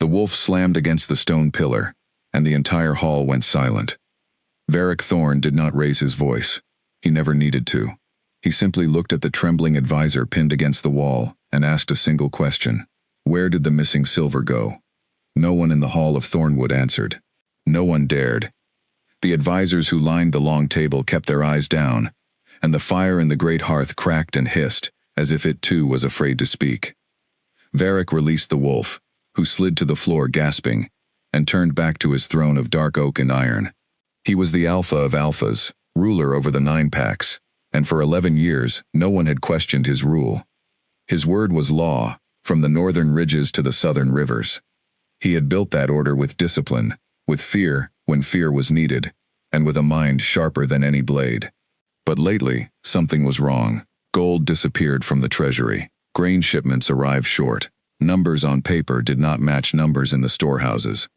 The wolf slammed against the stone pillar, and the entire hall went silent. Varric Thorn did not raise his voice. He never needed to. He simply looked at the trembling advisor pinned against the wall and asked a single question. Where did the missing silver go? No one in the hall of Thornwood answered. No one dared. The advisors who lined the long table kept their eyes down, and the fire in the great hearth cracked and hissed, as if it too was afraid to speak. Varric released the wolf, who slid to the floor gasping, and turned back to his throne of dark oak and iron. He was the alpha of alphas, ruler over the 9 packs, and for 11 years no one had questioned his rule. His word was law, from the northern ridges to the southern rivers. He had built that order with discipline, with fear when fear was needed, and with a mind sharper than any blade. But lately, something was wrong. Gold disappeared from the treasury. Grain shipments arrived short. Numbers on paper did not match numbers in the storehouses.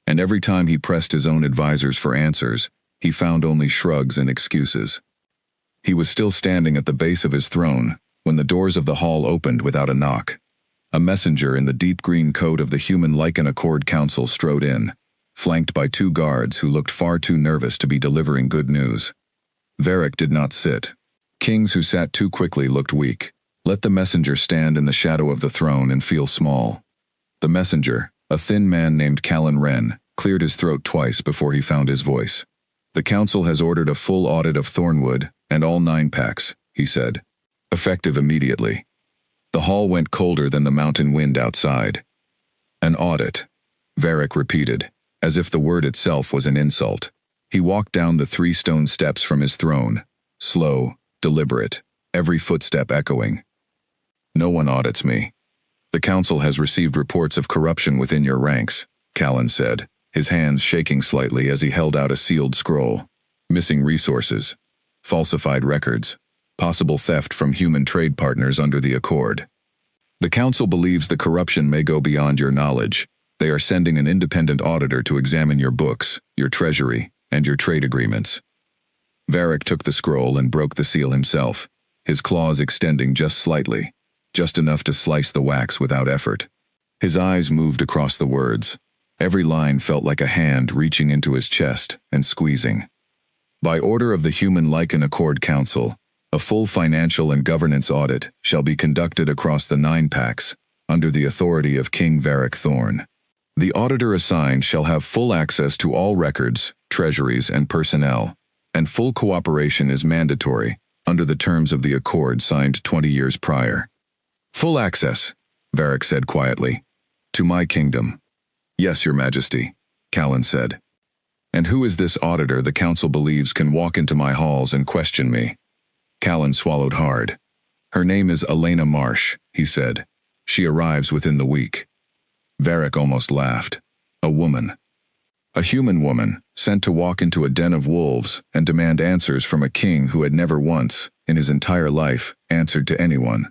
And every time he pressed his own advisors for answers, he found only shrugs and excuses. He was still standing at the base of his throne when the doors of the hall opened without a knock. A messenger in the deep green coat of the Human Lycan Accord Council strode in, flanked by 2 guards who looked far too nervous to be delivering good news. Varric did not sit. Kings who sat too quickly looked weak. Let the messenger stand in the shadow of the throne and feel small. The messenger, a thin man named Callan Wren, cleared his throat twice before he found his voice. The council has ordered a full audit of Thornwood and all 9 packs, he said. Effective immediately. The hall went colder than the mountain wind outside. An audit, Varric repeated, as if the word itself was an insult. He walked down the 3 stone steps from his throne, slow, deliberate, every footstep echoing. No one audits me. The council has received reports of corruption within your ranks, Callan said, his hands shaking slightly as he held out a sealed scroll. Missing resources, falsified records, possible theft from human trade partners under the Accord. The council believes the corruption may go beyond your knowledge. They are sending an independent auditor to examine your books, your treasury, and your trade agreements. Varric took the scroll and broke the seal himself, his claws extending just slightly, just enough to slice the wax without effort. His eyes moved across the words. Every line felt like a hand reaching into his chest and squeezing. By order of the Human Lycan Accord Council, a full financial and governance audit shall be conducted across the 9 packs, under the authority of King Varric Thorn. The auditor assigned shall have full access to all records, treasuries, and personnel, and full cooperation is mandatory, under the terms of the accord signed 20 years prior. Full access, Varric said quietly. To my kingdom. Yes, your majesty, Callan said. And who is this auditor the council believes can walk into my halls and question me? Callan swallowed hard. Her name is Elena Marsh, he said. She arrives within the week. Varric almost laughed. A woman. A human woman, sent to walk into a den of wolves and demand answers from a king who had never once, in his entire life, answered to anyone.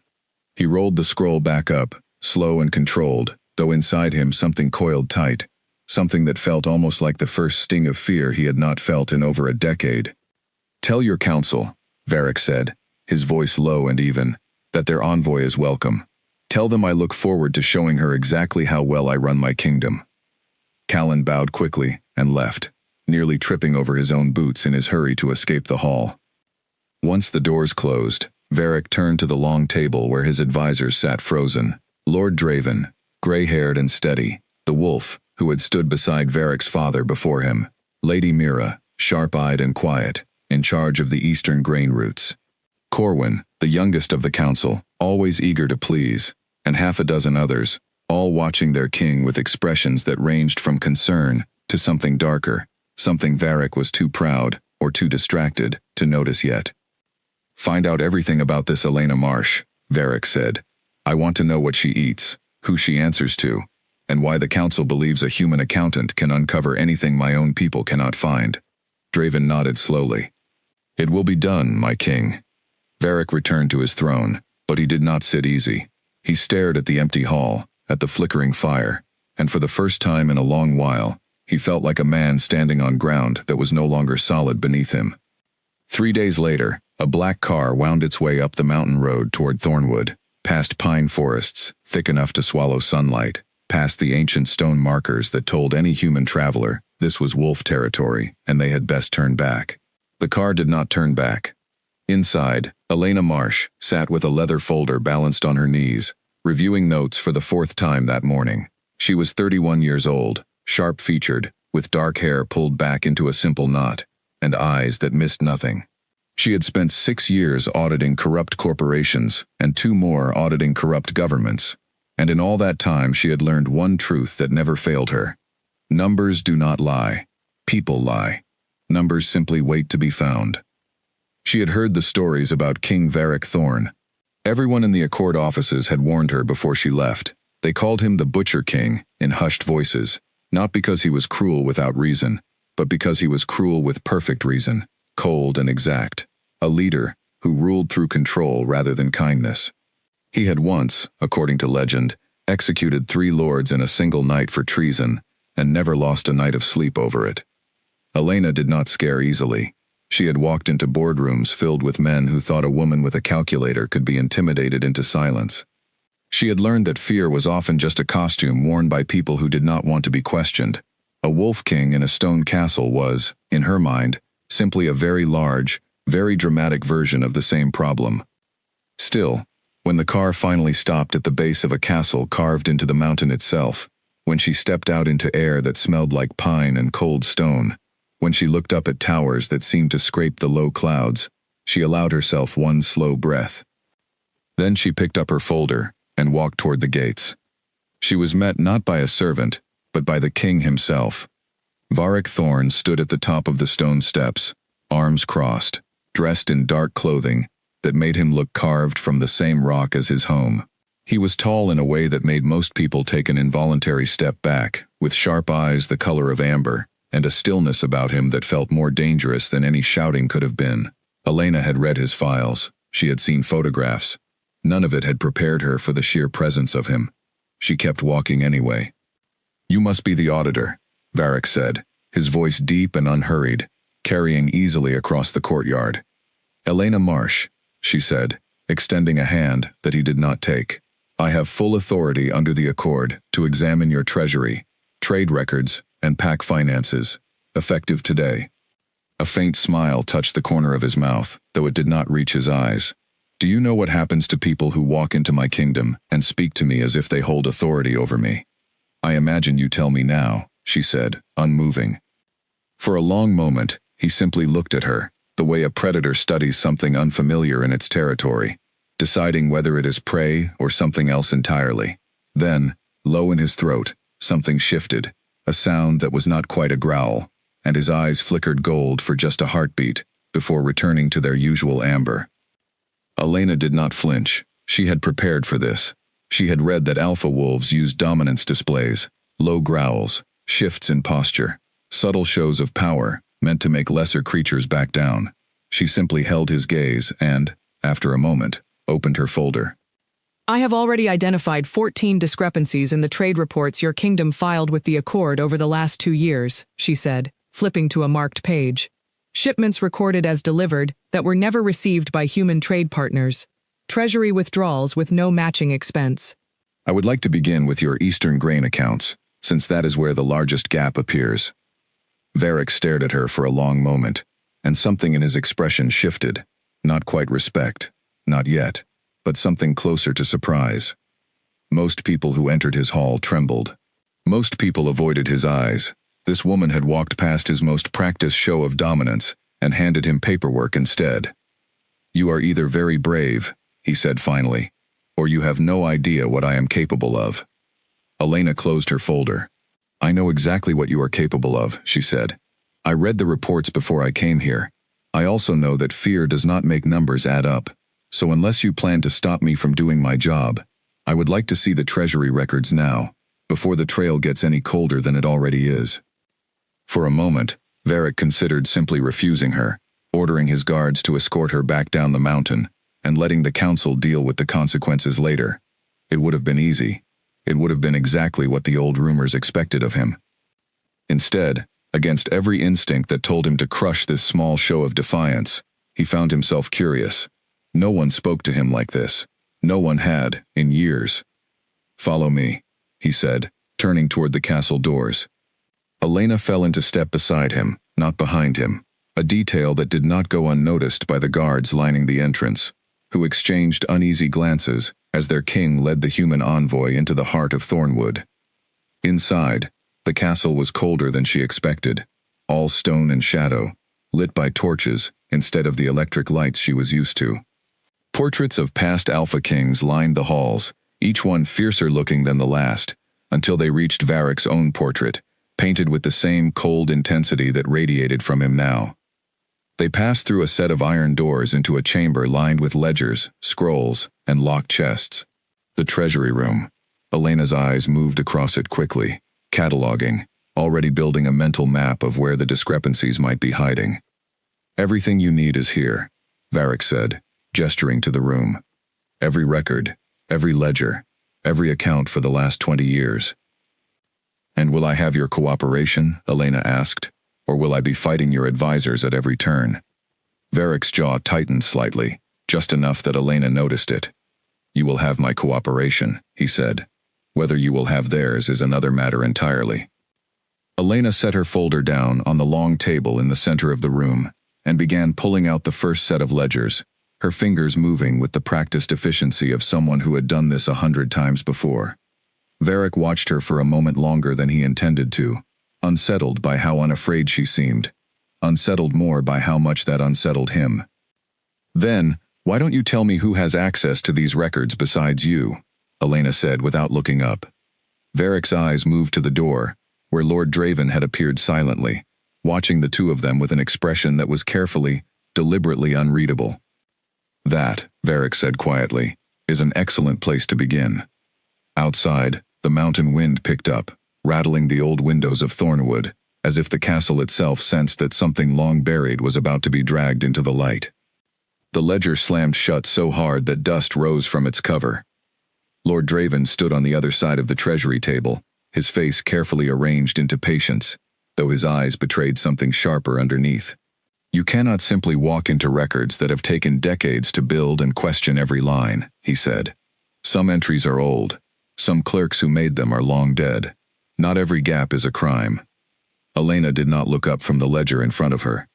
He rolled the scroll back up, slow and controlled, though inside him something coiled tight, something that felt almost like the first sting of fear he had not felt in over a decade. Tell your council, Varric said, his voice low and even, that their envoy is welcome. Tell them I look forward to showing her exactly how well I run my kingdom. Callan bowed quickly and left, nearly tripping over his own boots in his hurry to escape the hall. Once the doors closed, Varric turned to the long table where his advisors sat frozen. Lord Draven, gray-haired and steady, the wolf, who had stood beside Varric's father before him, Lady Mira, sharp-eyed and quiet, in charge of the eastern grain routes. Corwin, the youngest of the council, always eager to please, and half a dozen others, all watching their king with expressions that ranged from concern to something darker, something Varric was too proud or too distracted to notice yet. Find out everything about this Elena Marsh, Varric said. I want to know what she eats, who she answers to, and why the council believes a human accountant can uncover anything my own people cannot find. Draven nodded slowly. It will be done, my king. Varric returned to his throne, but he did not sit easy. He stared at the empty hall, at the flickering fire, and for the first time in a long while, he felt like a man standing on ground that was no longer solid beneath him. 3 days later, a black car wound its way up the mountain road toward Thornwood, past pine forests, thick enough to swallow sunlight, past the ancient stone markers that told any human traveler this was wolf territory and they had best turn back. The car did not turn back. Inside, Elena Marsh sat with a leather folder balanced on her knees, reviewing notes for the fourth time that morning. She was 31 years old, sharp-featured, with dark hair pulled back into a simple knot, and eyes that missed nothing. She had spent 6 years auditing corrupt corporations and 2 more auditing corrupt governments, and in all that time she had learned one truth that never failed her. Numbers do not lie. People lie. Numbers simply wait to be found. She had heard the stories about King Varric Thorn. Everyone in the Accord offices had warned her before she left. They called him the Butcher King in hushed voices, not because he was cruel without reason, but because he was cruel with perfect reason, cold and exact. A leader who ruled through control rather than kindness. He had once, according to legend, executed 3 lords in a single night for treason, and never lost a night of sleep over it. Elena did not scare easily. She had walked into boardrooms filled with men who thought a woman with a calculator could be intimidated into silence. She had learned that fear was often just a costume worn by people who did not want to be questioned. A wolf king in a stone castle was, in her mind, simply a very large, very dramatic version of the same problem. Still, when the car finally stopped at the base of a castle carved into the mountain itself, when she stepped out into air that smelled like pine and cold stone, when she looked up at towers that seemed to scrape the low clouds, she allowed herself one slow breath. Then she picked up her folder and walked toward the gates. She was met not by a servant, but by the king himself. Varric Thorn stood at the top of the stone steps, arms crossed, dressed in dark clothing that made him look carved from the same rock as his home. He was tall in a way that made most people take an involuntary step back, with sharp eyes the color of amber, and a stillness about him that felt more dangerous than any shouting could have been. Elena had read his files. She had seen photographs. None of it had prepared her for the sheer presence of him. She kept walking anyway. "You must be the auditor," Varric said, his voice deep and unhurried, carrying easily across the courtyard. "Elena Marsh," she said, extending a hand that he did not take. "I have full authority under the Accord to examine your treasury, trade records, and pack finances, effective today." A faint smile touched the corner of his mouth, though it did not reach his eyes. "Do you know what happens to people who walk into my kingdom and speak to me as if they hold authority over me?" "I imagine you tell me now," she said, unmoving. For a long moment, he simply looked at her, the way a predator studies something unfamiliar in its territory, deciding whether it is prey or something else entirely. Then, low in his throat, something shifted, a sound that was not quite a growl, and his eyes flickered gold for just a heartbeat, before returning to their usual amber. Elena did not flinch. She had prepared for this. She had read that alpha wolves use dominance displays, low growls, shifts in posture, subtle shows of power, meant to make lesser creatures back down. She simply held his gaze and, after a moment, opened her folder. "I have already identified 14 discrepancies in the trade reports your kingdom filed with the Accord over the last 2 years, she said, flipping to a marked page. "Shipments recorded as delivered that were never received by human trade partners. Treasury withdrawals with no matching expense." "I would like to begin with your Eastern grain accounts, since that is where the largest gap appears." Varric stared at her for a long moment, and something in his expression shifted. Not quite respect, not yet, but something closer to surprise. Most people who entered his hall trembled. Most people avoided his eyes. This woman had walked past his most practiced show of dominance and handed him paperwork instead. "You are either very brave," he said finally, "or you have no idea what I am capable of." Elena closed her folder. "I know exactly what you are capable of," she said. "I read the reports before I came here. I also know that fear does not make numbers add up. So unless you plan to stop me from doing my job, I would like to see the treasury records now, before the trail gets any colder than it already is." For a moment, Varric considered simply refusing her, ordering his guards to escort her back down the mountain, and letting the council deal with the consequences later. It would have been easy. It would have been exactly what the old rumors expected of him. Instead, against every instinct that told him to crush this small show of defiance, he found himself curious. No one spoke to him like this. No one had, in years. "Follow me," he said, turning toward the castle doors. Elena fell into step beside him, not behind him, a detail that did not go unnoticed by the guards lining the entrance, who exchanged uneasy glances as their king led the human envoy into the heart of Thornwood. Inside, the castle was colder than she expected, all stone and shadow, lit by torches instead of the electric lights she was used to. Portraits of past Alpha Kings lined the halls, each one fiercer looking than the last, until they reached Varric's own portrait, painted with the same cold intensity that radiated from him now. They passed through a set of iron doors into a chamber lined with ledgers, scrolls, and locked chests. The treasury room. Elena's eyes moved across it quickly, cataloging, already building a mental map of where the discrepancies might be hiding. "Everything you need is here," Varric said, gesturing to the room. "Every record, every ledger, every account for the last 20 years. "And will I have your cooperation?" Elena asked. "Or will I be fighting your advisors at every turn?" Varric's jaw tightened slightly, just enough that Elena noticed it. "You will have my cooperation," he said. "Whether you will have theirs is another matter entirely." Elena set her folder down on the long table in the center of the room and began pulling out the first set of ledgers, her fingers moving with the practiced efficiency of someone who had done this 100 times before. Varric watched her for a moment longer than he intended to, unsettled by how unafraid she seemed, unsettled more by how much that unsettled him. "Then, why don't you tell me who has access to these records besides you?" Elena said without looking up. Varric's eyes moved to the door, where Lord Draven had appeared silently, watching the two of them with an expression that was carefully, deliberately unreadable. "That," Varric said quietly, "is an excellent place to begin." Outside, the mountain wind picked up, rattling the old windows of Thornwood, as if the castle itself sensed that something long buried was about to be dragged into the light. The ledger slammed shut so hard that dust rose from its cover. Lord Draven stood on the other side of the treasury table, his face carefully arranged into patience, though his eyes betrayed something sharper underneath. "You cannot simply walk into records that have taken decades to build and question every line," he said. "Some entries are old. Some clerks who made them are long dead. Not every gap is a crime." Elena did not look up from the ledger in front of her.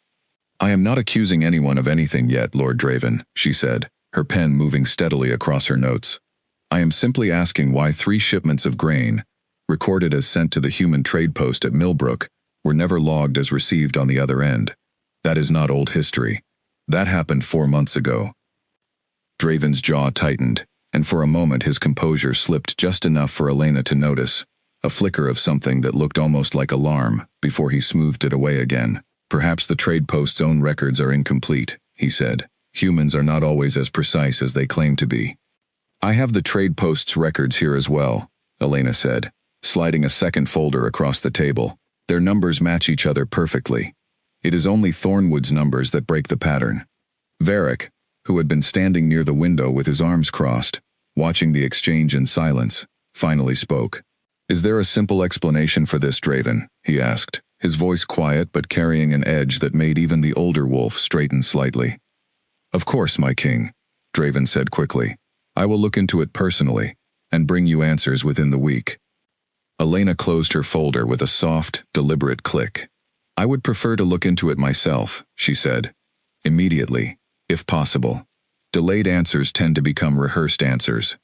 "I am not accusing anyone of anything yet, Lord Draven," she said, her pen moving steadily across her notes. "I am simply asking why 3 shipments of grain, recorded as sent to the human trade post at Millbrook, were never logged as received on the other end. That is not old history. That happened 4 months ago." Draven's jaw tightened, and for a moment his composure slipped just enough for Elena to notice, a flicker of something that looked almost like alarm, before he smoothed it away again. "Perhaps the trade post's own records are incomplete," he said. "Humans are not always as precise as they claim to be." "I have the trade post's records here as well," Elena said, sliding a second folder across the table. "Their numbers match each other perfectly. It is only Thornwood's numbers that break the pattern." Varric, who had been standing near the window with his arms crossed, watching the exchange in silence, finally spoke. "Is there a simple explanation for this, Draven?" he asked, his voice quiet but carrying an edge that made even the older wolf straighten slightly. "Of course, my king," Draven said quickly. "I will look into it personally, and bring you answers within the week." Elena closed her folder with a soft, deliberate click. "I would prefer to look into it myself," she said. "Immediately, if possible. Delayed answers tend to become rehearsed answers."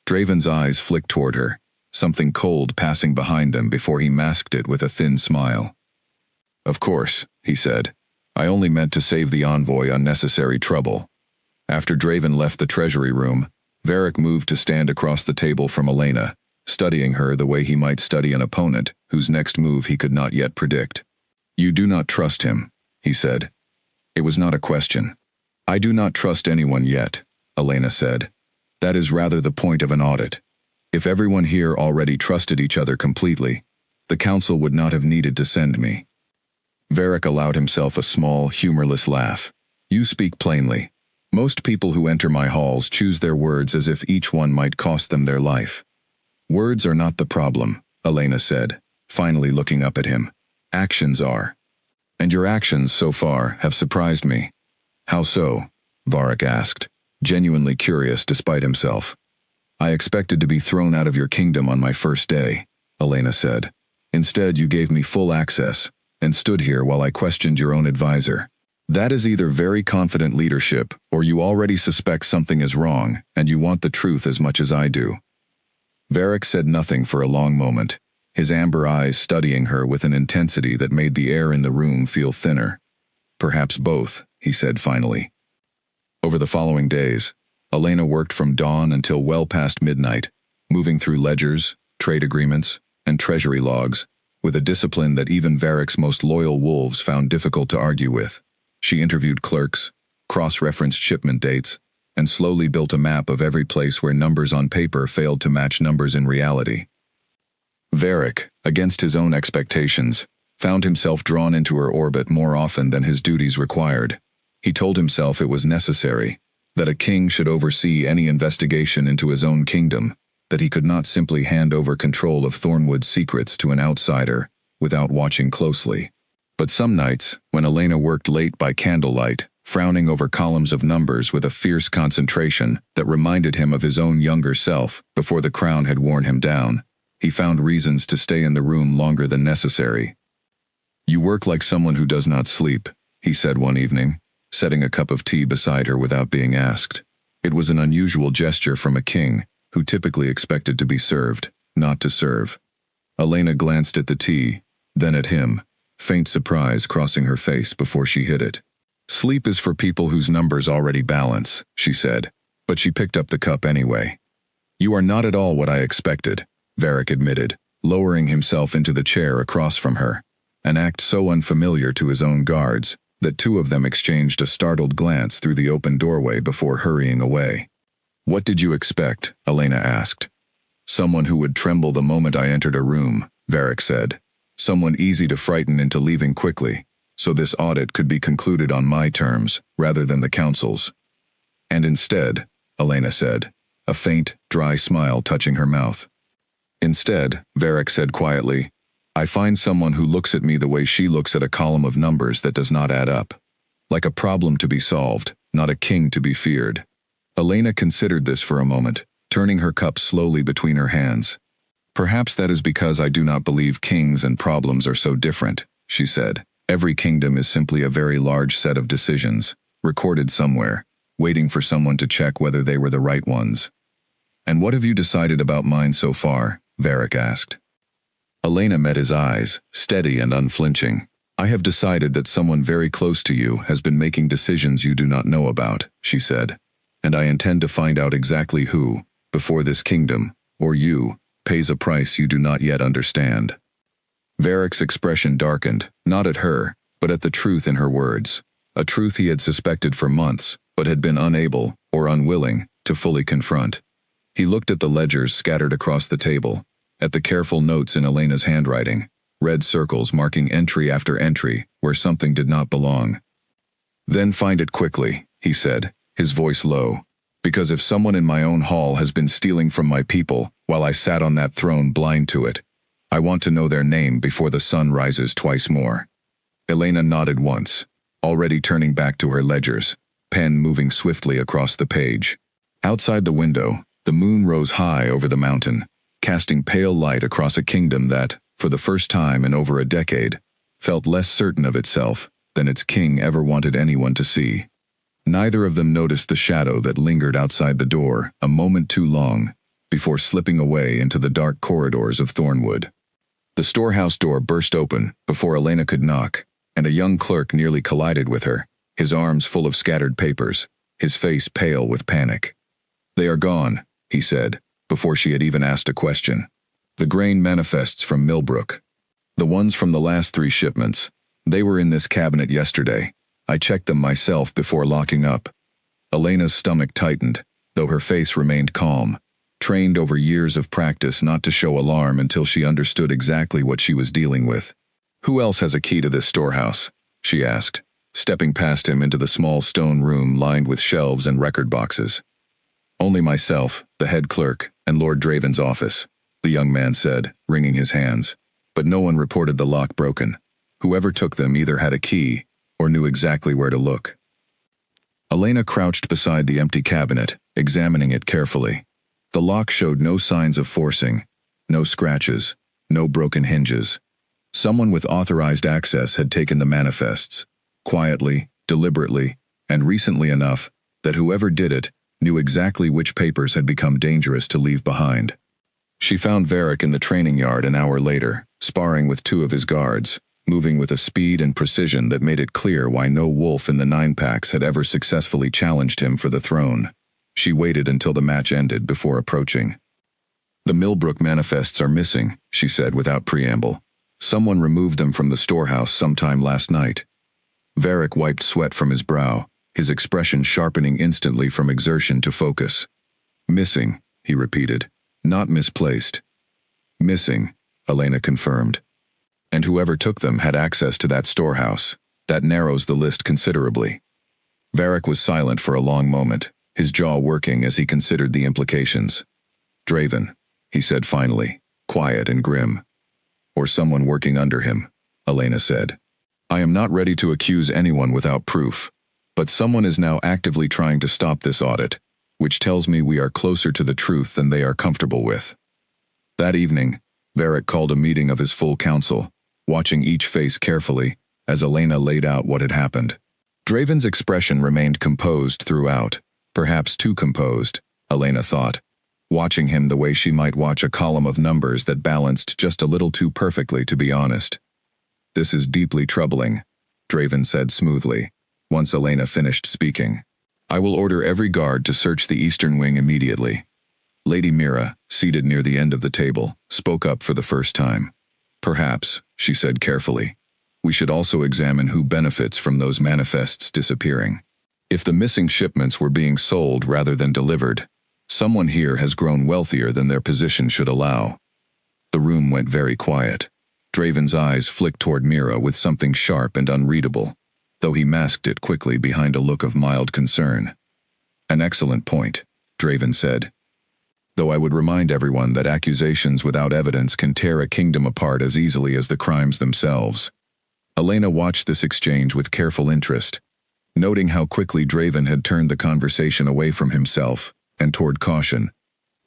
Draven's eyes flicked toward her, something cold passing behind them before he masked it with a thin smile. "Of course," he said. "I only meant to save the envoy unnecessary trouble." After Draven left the treasury room, Varric moved to stand across the table from Elena, studying her the way he might study an opponent whose next move he could not yet predict. "You do not trust him," he said. It was not a question. "I do not trust anyone yet," Elena said. "That is rather the point of an audit. If everyone here already trusted each other completely, the council would not have needed to send me." Varric allowed himself a small, humorless laugh. "You speak plainly. Most people who enter my halls choose their words as if each one might cost them their life." "Words are not the problem," Elena said, finally looking up at him. "Actions are. And your actions, so far, have surprised me." "How so?" Varric asked, genuinely curious despite himself. "I expected to be thrown out of your kingdom on my first day," Elena said. Instead, you gave me full access and stood here while I questioned your own advisor. That is either very confident leadership, or you already suspect something is wrong, and you want the truth as much as I do. Varric said nothing for a long moment, his amber eyes studying her with an intensity that made the air in the room feel thinner. Perhaps both, he said finally. Over the following days, Elena worked from dawn until well past midnight, moving through ledgers, trade agreements, and treasury logs, with a discipline that even Varric's most loyal wolves found difficult to argue with. She interviewed clerks, cross-referenced shipment dates, and slowly built a map of every place where numbers on paper failed to match numbers in reality. Varric, against his own expectations, found himself drawn into her orbit more often than his duties required. He told himself it was necessary, that a king should oversee any investigation into his own kingdom, that he could not simply hand over control of Thornwood's secrets to an outsider without watching closely. But some nights, when Elena worked late by candlelight, frowning over columns of numbers with a fierce concentration that reminded him of his own younger self before the crown had worn him down, he found reasons to stay in the room longer than necessary. "You work like someone who does not sleep," he said one evening, setting a cup of tea beside her without being asked. It was an unusual gesture from a king, who typically expected to be served, not to serve. Elena glanced at the tea, then at him, faint surprise crossing her face before she hid it. "Sleep is for people whose numbers already balance," she said, but she picked up the cup anyway. "You are not at all what I expected," Varric admitted, lowering himself into the chair across from her, an act so unfamiliar to his own guards that two of them exchanged a startled glance through the open doorway before hurrying away. "What did you expect?" Elena asked. "Someone who would tremble the moment I entered a room," Varric said. "Someone easy to frighten into leaving quickly, so this audit could be concluded on my terms rather than the council's." "And instead," Elena said, a faint, dry smile touching her mouth. "Instead," Varric said quietly, "I find someone who looks at me the way she looks at a column of numbers that does not add up. Like a problem to be solved, not a king to be feared." Elena considered this for a moment, turning her cup slowly between her hands. "Perhaps that is because I do not believe kings and problems are so different," she said. "Every kingdom is simply a very large set of decisions, recorded somewhere, waiting for someone to check whether they were the right ones." "And what have you decided about mine so far?" Varric asked. Elena met his eyes, steady and unflinching. "I have decided that someone very close to you has been making decisions you do not know about," she said. "And I intend to find out exactly who, before this kingdom, or you, pays a price you do not yet understand." Varric's expression darkened, not at her, but at the truth in her words, a truth he had suspected for months, but had been unable, or unwilling, to fully confront. He looked at the ledgers scattered across the table, at the careful notes in Elena's handwriting, red circles marking entry after entry where something did not belong. "Then find it quickly," he said, his voice low, "because if someone in my own hall has been stealing from my people while I sat on that throne blind to it, I want to know their name before the sun rises twice more." Elena nodded once, already turning back to her ledgers, pen moving swiftly across the page. Outside the window, the moon rose high over the mountain, casting pale light across a kingdom that, for the first time in over a decade, felt less certain of itself than its king ever wanted anyone to see. Neither of them noticed the shadow that lingered outside the door a moment too long, before slipping away into the dark corridors of Thornwood. The storehouse door burst open before Elena could knock, and a young clerk nearly collided with her, his arms full of scattered papers, his face pale with panic. "They are gone," he said, before she had even asked a question. "The grain manifests from Millbrook. The ones from the last 3 shipments. They were in this cabinet yesterday. I checked them myself before locking up." Elena's stomach tightened, though her face remained calm, trained over years of practice not to show alarm until she understood exactly what she was dealing with. "Who else has a key to this storehouse?" she asked, stepping past him into the small stone room lined with shelves and record boxes. "Only myself, the head clerk, and Lord Draven's office," the young man said, wringing his hands. "But no one reported the lock broken. Whoever took them either had a key or knew exactly where to look." Elena crouched beside the empty cabinet, examining it carefully. The lock showed no signs of forcing, no scratches, No broken hinges. Someone with authorized access had taken the manifests, quietly, deliberately, and recently enough that whoever did it knew exactly which papers had become dangerous to leave behind. She found Varric in the training yard an hour later, sparring with two of his guards, moving with a speed and precision that made it clear why no wolf in the 9-packs had ever successfully challenged him for the throne. She waited until the match ended before approaching. "The Millbrook manifests are missing," she said without preamble. "Someone removed them from the storehouse sometime last night." Varric wiped sweat from his brow, his expression sharpening instantly from exertion to focus. "Missing," he repeated. "Not misplaced." "Missing," Elena confirmed. "And whoever took them had access to that storehouse. That narrows the list considerably." Varric was silent for a long moment, his jaw working as he considered the implications. "Draven," he said finally, quiet and grim. "Or someone working under him," Elena said. "I am not ready to accuse anyone without proof, but someone is now actively trying to stop this audit, which tells me we are closer to the truth than they are comfortable with." That evening, Varric called a meeting of his full council, watching each face carefully as Elena laid out what had happened. Draven's expression remained composed throughout, perhaps too composed, Elena thought, watching him the way she might watch a column of numbers that balanced just a little too perfectly, to be honest. "This is deeply troubling," Draven said smoothly, once Elena finished speaking. "I will order every guard to search the eastern wing immediately." Lady Mira, seated near the end of the table, spoke up for the first time. "Perhaps," she said carefully, "we should also examine who benefits from those manifests disappearing. If the missing shipments were being sold rather than delivered, someone here has grown wealthier than their position should allow." The room went very quiet. Draven's eyes flicked toward Mira with something sharp and unreadable, though he masked it quickly behind a look of mild concern. "An excellent point," Draven said. "Though I would remind everyone that accusations without evidence can tear a kingdom apart as easily as the crimes themselves." Elena watched this exchange with careful interest, noting how quickly Draven had turned the conversation away from himself and toward caution,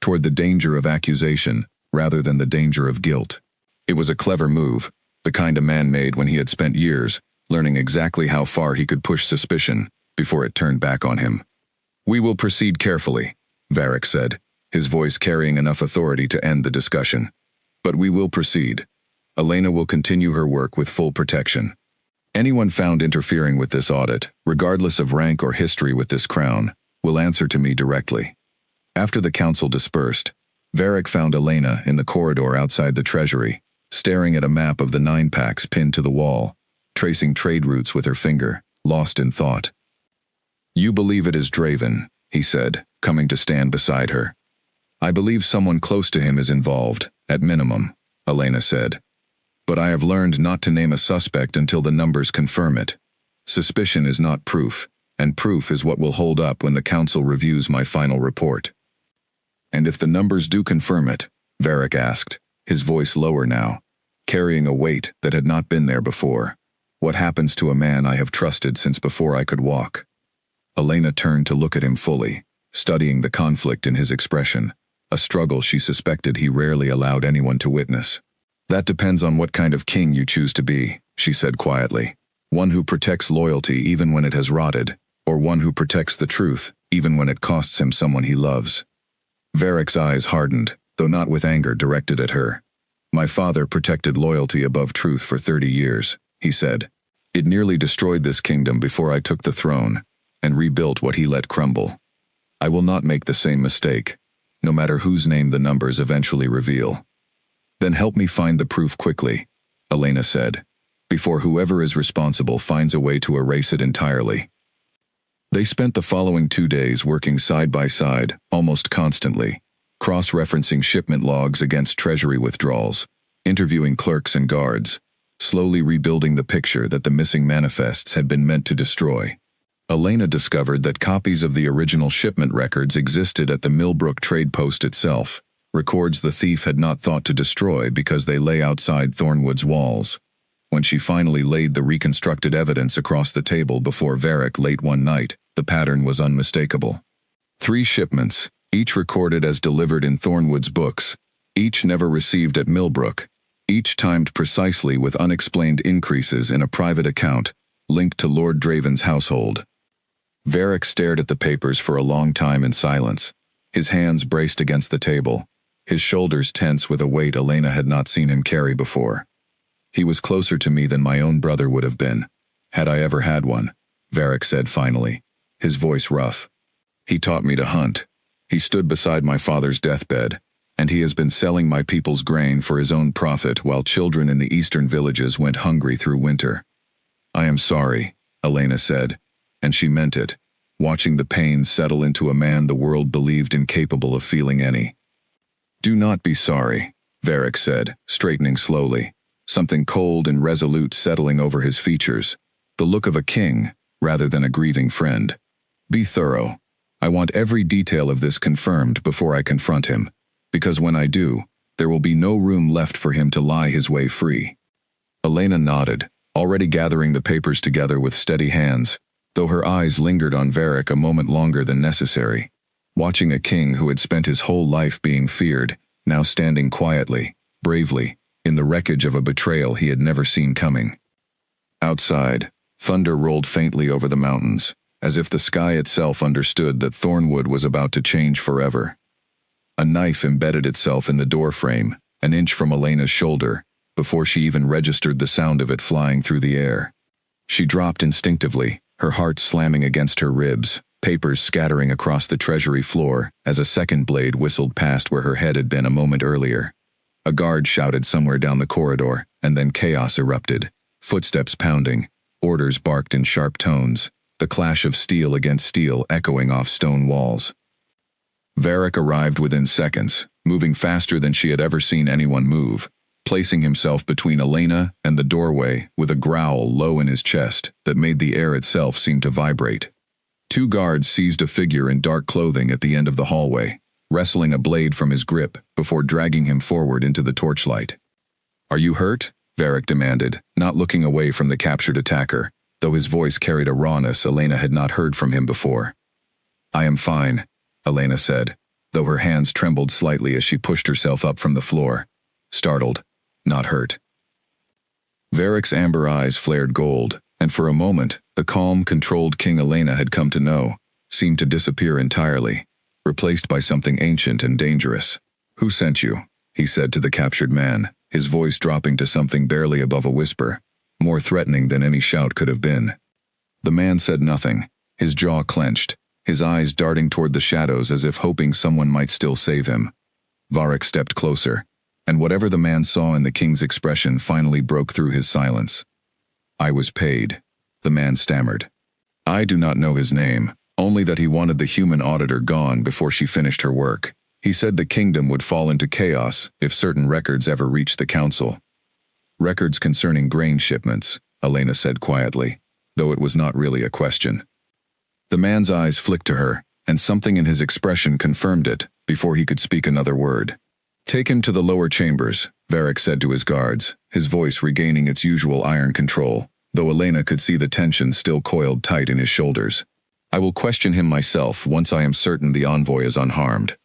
toward the danger of accusation rather than the danger of guilt. It was a clever move, the kind a man made when he had spent years learning exactly how far he could push suspicion before it turned back on him. "We will proceed carefully," Varric said, his voice carrying enough authority to end the discussion. "But we will proceed. Elena will continue her work with full protection. Anyone found interfering with this audit, regardless of rank or history with this crown, will answer to me directly." After the council dispersed, Varric found Elena in the corridor outside the treasury, staring at a map of the 9-packs pinned to the wall, tracing trade routes with her finger, lost in thought. "You believe it is Draven," he said, coming to stand beside her. "I believe someone close to him is involved, at minimum," Elena said. "But I have learned not to name a suspect until the numbers confirm it. Suspicion is not proof, and proof is what will hold up when the council reviews my final report." "And if the numbers do confirm it?" Varric asked, his voice lower now, carrying a weight that had not been there before. "What happens to a man I have trusted since before I could walk?" Elena turned to look at him fully, studying the conflict in his expression, a struggle she suspected he rarely allowed anyone to witness. "That depends on what kind of king you choose to be," she said quietly. "One who protects loyalty even when it has rotted, or one who protects the truth even when it costs him someone he loves." Varric's eyes hardened, though not with anger directed at her. "My father protected loyalty above truth for 30 years, he said. "It nearly destroyed this kingdom before I took the throne, and rebuilt what he let crumble. I will not make the same mistake, no matter whose name the numbers eventually reveal." "Then help me find the proof quickly," Elena said, "before whoever is responsible finds a way to erase it entirely." They spent the following 2 days working side by side, almost constantly, cross-referencing shipment logs against treasury withdrawals, interviewing clerks and guards, slowly rebuilding the picture that the missing manifests had been meant to destroy. Elena discovered that copies of the original shipment records existed at the Millbrook trade post itself, records the thief had not thought to destroy because they lay outside Thornwood's walls. When she finally laid the reconstructed evidence across the table before Varric late one night, the pattern was unmistakable. 3 shipments, each recorded as delivered in Thornwood's books, each never received at Millbrook, each timed precisely with unexplained increases in a private account linked to Lord Draven's household. Varric stared at the papers for a long time in silence, his hands braced against the table, his shoulders tense with a weight Elena had not seen him carry before. He was closer to me than my own brother would have been, had I ever had one, Varric said finally, his voice rough. He taught me to hunt. He stood beside my father's deathbed, and he has been selling my people's grain for his own profit while children in the eastern villages went hungry through winter. I am sorry, Elena said, and she meant it, watching the pain settle into a man the world believed incapable of feeling any. Do not be sorry, Varric said, straightening slowly, something cold and resolute settling over his features, the look of a king rather than a grieving friend. Be thorough. I want every detail of this confirmed before I confront him, because when I do, there will be no room left for him to lie his way free. Elena nodded, already gathering the papers together with steady hands, though her eyes lingered on Varric a moment longer than necessary, watching a king who had spent his whole life being feared, now standing quietly, bravely, in the wreckage of a betrayal he had never seen coming. Outside, thunder rolled faintly over the mountains, as if the sky itself understood that Thornwood was about to change forever. A knife embedded itself in the doorframe, an inch from Elena's shoulder, before she even registered the sound of it flying through the air. She dropped instinctively, her heart slamming against her ribs, papers scattering across the treasury floor as a second blade whistled past where her head had been a moment earlier. A guard shouted somewhere down the corridor, and then chaos erupted, footsteps pounding, orders barked in sharp tones, the clash of steel against steel echoing off stone walls. Varric arrived within seconds, moving faster than she had ever seen anyone move, placing himself between Elena and the doorway with a growl low in his chest that made the air itself seem to vibrate. Two guards seized a figure in dark clothing at the end of the hallway, wrestling a blade from his grip before dragging him forward into the torchlight. Are you hurt? Varric demanded, not looking away from the captured attacker, though his voice carried a rawness Elena had not heard from him before. I am fine, Elena said, though her hands trembled slightly as she pushed herself up from the floor, startled, not hurt. Varric's amber eyes flared gold, and for a moment, the calm, controlled King Elena had come to know, seemed to disappear entirely, replaced by something ancient and dangerous. Who sent you? He said to the captured man, his voice dropping to something barely above a whisper, more threatening than any shout could have been. The man said nothing, his jaw clenched, his eyes darting toward the shadows as if hoping someone might still save him. Varric stepped closer, and whatever the man saw in the king's expression finally broke through his silence. I was paid, the man stammered. I do not know his name, only that he wanted the human auditor gone before she finished her work. He said the kingdom would fall into chaos if certain records ever reached the council. Records concerning grain shipments, Elena said quietly, though it was not really a question. The man's eyes flicked to her, and something in his expression confirmed it before he could speak another word. Take him to the lower chambers, Varric said to his guards, his voice regaining its usual iron control, though Elena could see the tension still coiled tight in his shoulders. I will question him myself once I am certain the envoy is unharmed.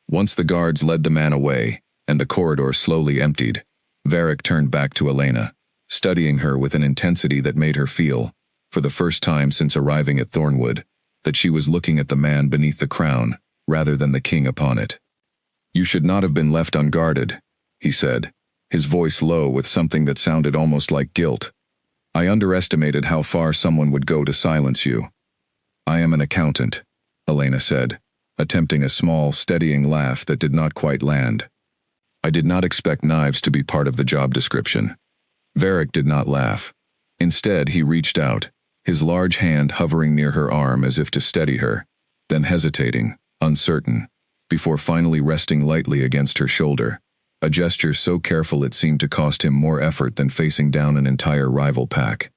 Once the guards led the man away, and the corridor slowly emptied, Varric turned back to Elena, studying her with an intensity that made her feel, for the first time since arriving at Thornwood, that she was looking at the man beneath the crown, rather than the king upon it. You should not have been left unguarded, he said, his voice low with something that sounded almost like guilt. I underestimated how far someone would go to silence you. I am an accountant, Elena said, attempting a small, steadying laugh that did not quite land. I did not expect knives to be part of the job description. Varric did not laugh. Instead, he reached out, his large hand hovering near her arm as if to steady her, then hesitating, uncertain, before finally resting lightly against her shoulder, a gesture so careful it seemed to cost him more effort than facing down an entire rival pack.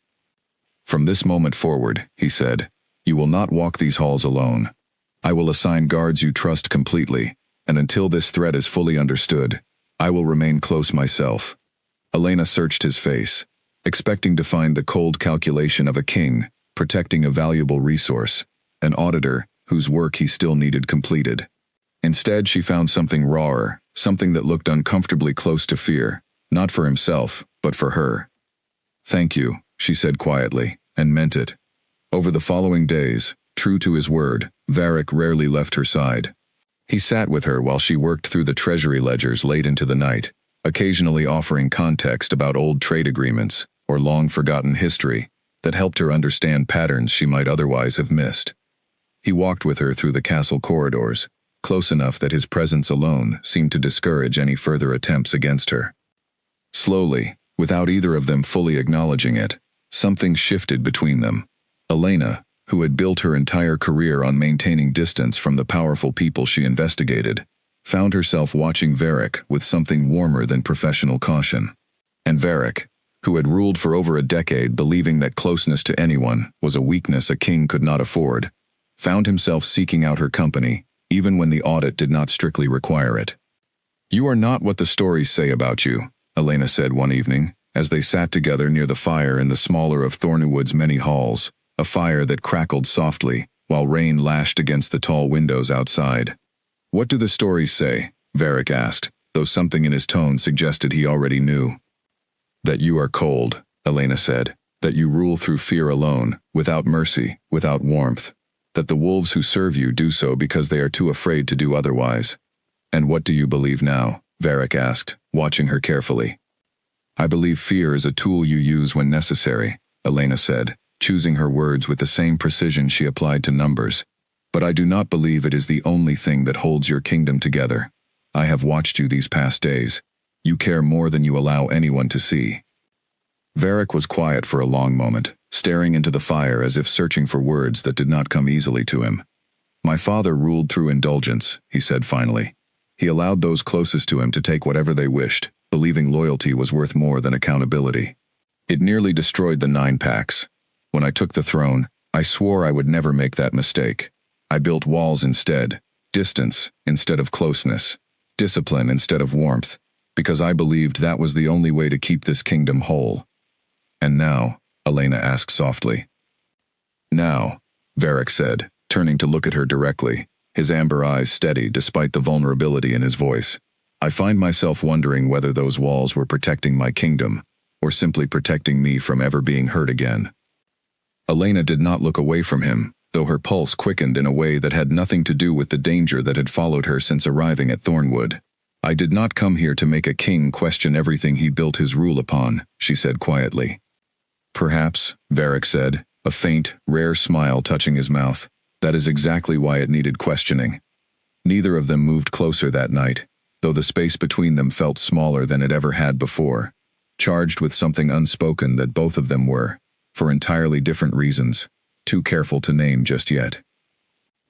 From this moment forward, he said, you will not walk these halls alone. I will assign guards you trust completely, and until this threat is fully understood, I will remain close myself. Elena searched his face, expecting to find the cold calculation of a king, protecting a valuable resource, an auditor whose work he still needed completed. Instead, she found something rawer, something that looked uncomfortably close to fear, Not for himself, but for her. "Thank you," she said quietly, and meant it. Over the following days, true to his word, Varric rarely left her side. He sat with her while she worked through the treasury ledgers late into the night, occasionally offering context about old trade agreements or long-forgotten history that helped her understand patterns she might otherwise have missed. He walked with her through the castle corridors, close enough that his presence alone seemed to discourage any further attempts against her. Slowly, without either of them fully acknowledging it, something shifted between them. Elena, who had built her entire career on maintaining distance from the powerful people she investigated, found herself watching Varric with something warmer than professional caution. And Varric, who had ruled for over a decade believing that closeness to anyone was a weakness a king could not afford, found himself seeking out her company, even when the audit did not strictly require it. "You are not what the stories say about you," Elena said one evening, as they sat together near the fire in the smaller of Thornwood's many halls, a fire that crackled softly while rain lashed against the tall windows outside. "What do the stories say?" Varric asked, though something in his tone suggested he already knew. "That you are cold," Elena said, "that you rule through fear alone, without mercy, without warmth, that the wolves who serve you do so because they are too afraid to do otherwise." "And what do you believe now?" Varric asked, watching her carefully. "I believe fear is a tool you use when necessary," Elena said, choosing her words with the same precision she applied to numbers. "But I do not believe it is the only thing that holds your kingdom together. I have watched you these past days. You care more than you allow anyone to see." Varric was quiet for a long moment, staring into the fire as if searching for words that did not come easily to him. "My father ruled through indulgence," he said finally. "He allowed those closest to him to take whatever they wished, believing loyalty was worth more than accountability. It nearly destroyed the 9 packs. When I took the throne, I swore I would never make that mistake. I built walls instead, distance instead of closeness, discipline instead of warmth, because I believed that was the only way to keep this kingdom whole." "And now?" Elena asked softly. "Now," Varric said, turning to look at her directly, his amber eyes steady despite the vulnerability in his voice. "I find myself wondering whether those walls were protecting my kingdom, or simply protecting me from ever being hurt again." Elena did not look away from him, though her pulse quickened in a way that had nothing to do with the danger that had followed her since arriving at Thornwood. "I did not come here to make a king question everything he built his rule upon," she said quietly. "Perhaps," Varric said, a faint, rare smile touching his mouth. "That is exactly why it needed questioning." Neither of them moved closer that night, though the space between them felt smaller than it ever had before, charged with something unspoken that both of them were, for entirely different reasons, too careful to name just yet.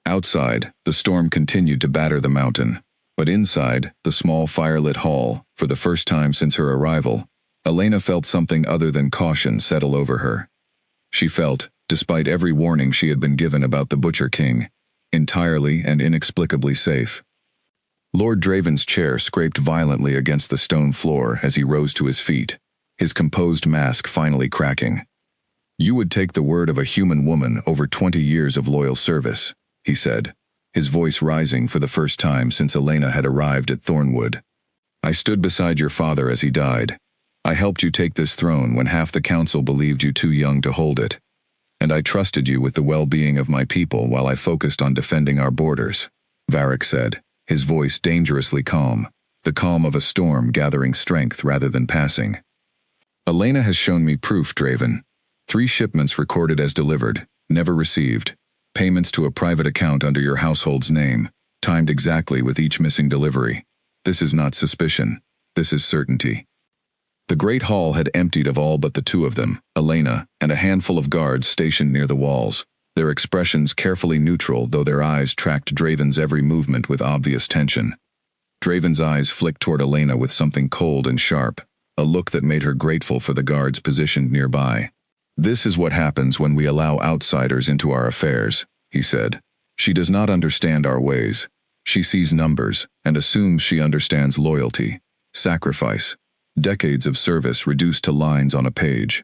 Outside, the storm continued to batter the mountain, but inside, the small firelit hall, for the first time since her arrival, Elena felt something other than caution settle over her. She felt, despite every warning she had been given about the Butcher King, entirely and inexplicably safe. Lord Draven's chair scraped violently against the stone floor as he rose to his feet, his composed mask finally cracking. "You would take the word of a human woman over 20 years of loyal service," he said, his voice rising for the first time since Elena had arrived at Thornwood. "I stood beside your father as he died. I helped you take this throne when half the council believed you too young to hold it. And I trusted you with the well-being of my people while I focused on defending our borders," Varric said, his voice dangerously calm, the calm of a storm gathering strength rather than passing. "Elena has shown me proof, Draven. 3 shipments recorded as delivered, never received. Payments to a private account under your household's name, timed exactly with each missing delivery. This is not suspicion. This is certainty." The great hall had emptied of all but the 2 of them, Elena, and a handful of guards stationed near the walls, their expressions carefully neutral though their eyes tracked Draven's every movement with obvious tension. Draven's eyes flicked toward Elena with something cold and sharp, a look that made her grateful for the guards positioned nearby. "This is what happens when we allow outsiders into our affairs," he said. "She does not understand our ways. She sees numbers and assumes she understands loyalty, sacrifice, decades of service reduced to lines on a page."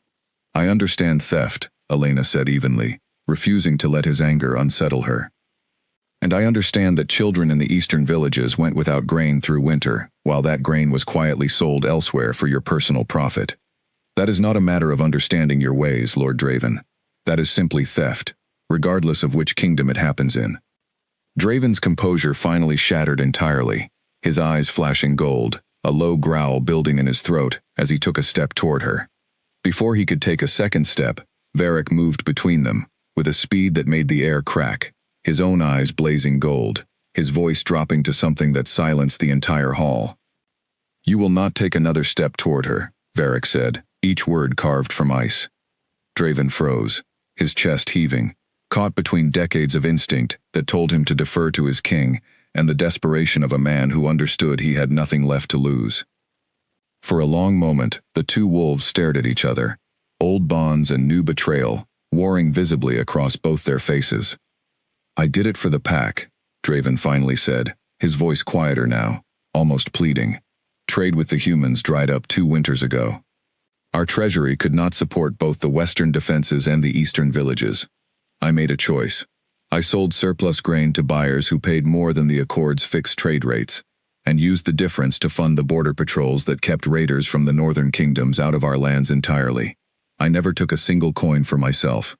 "I understand theft," Elena said evenly, refusing to let his anger unsettle her. And I understand that children in the eastern villages went without grain through winter, while that grain was quietly sold elsewhere for your personal profit. That is not a matter of understanding your ways, Lord Draven. That is simply theft, regardless of which kingdom it happens in. Draven's composure finally shattered entirely, his eyes flashing gold, a low growl building in his throat as he took a step toward her. Before he could take a second step, Varric moved between them, with a speed that made the air crack, his own eyes blazing gold, his voice dropping to something that silenced the entire hall. "You will not take another step toward her," Varric said, each word carved from ice. Draven froze, his chest heaving, caught between decades of instinct that told him to defer to his king and the desperation of a man who understood he had nothing left to lose. For a long moment, the two wolves stared at each other, old bonds and new betrayal, warring visibly across both their faces. "I did it for the pack," Draven finally said, his voice quieter now, almost pleading. "Trade with the humans dried up 2 winters ago. Our treasury could not support both the western defenses and the eastern villages. I made a choice. I sold surplus grain to buyers who paid more than the Accord's fixed trade rates, and used the difference to fund the border patrols that kept raiders from the northern kingdoms out of our lands entirely. I never took a single coin for myself."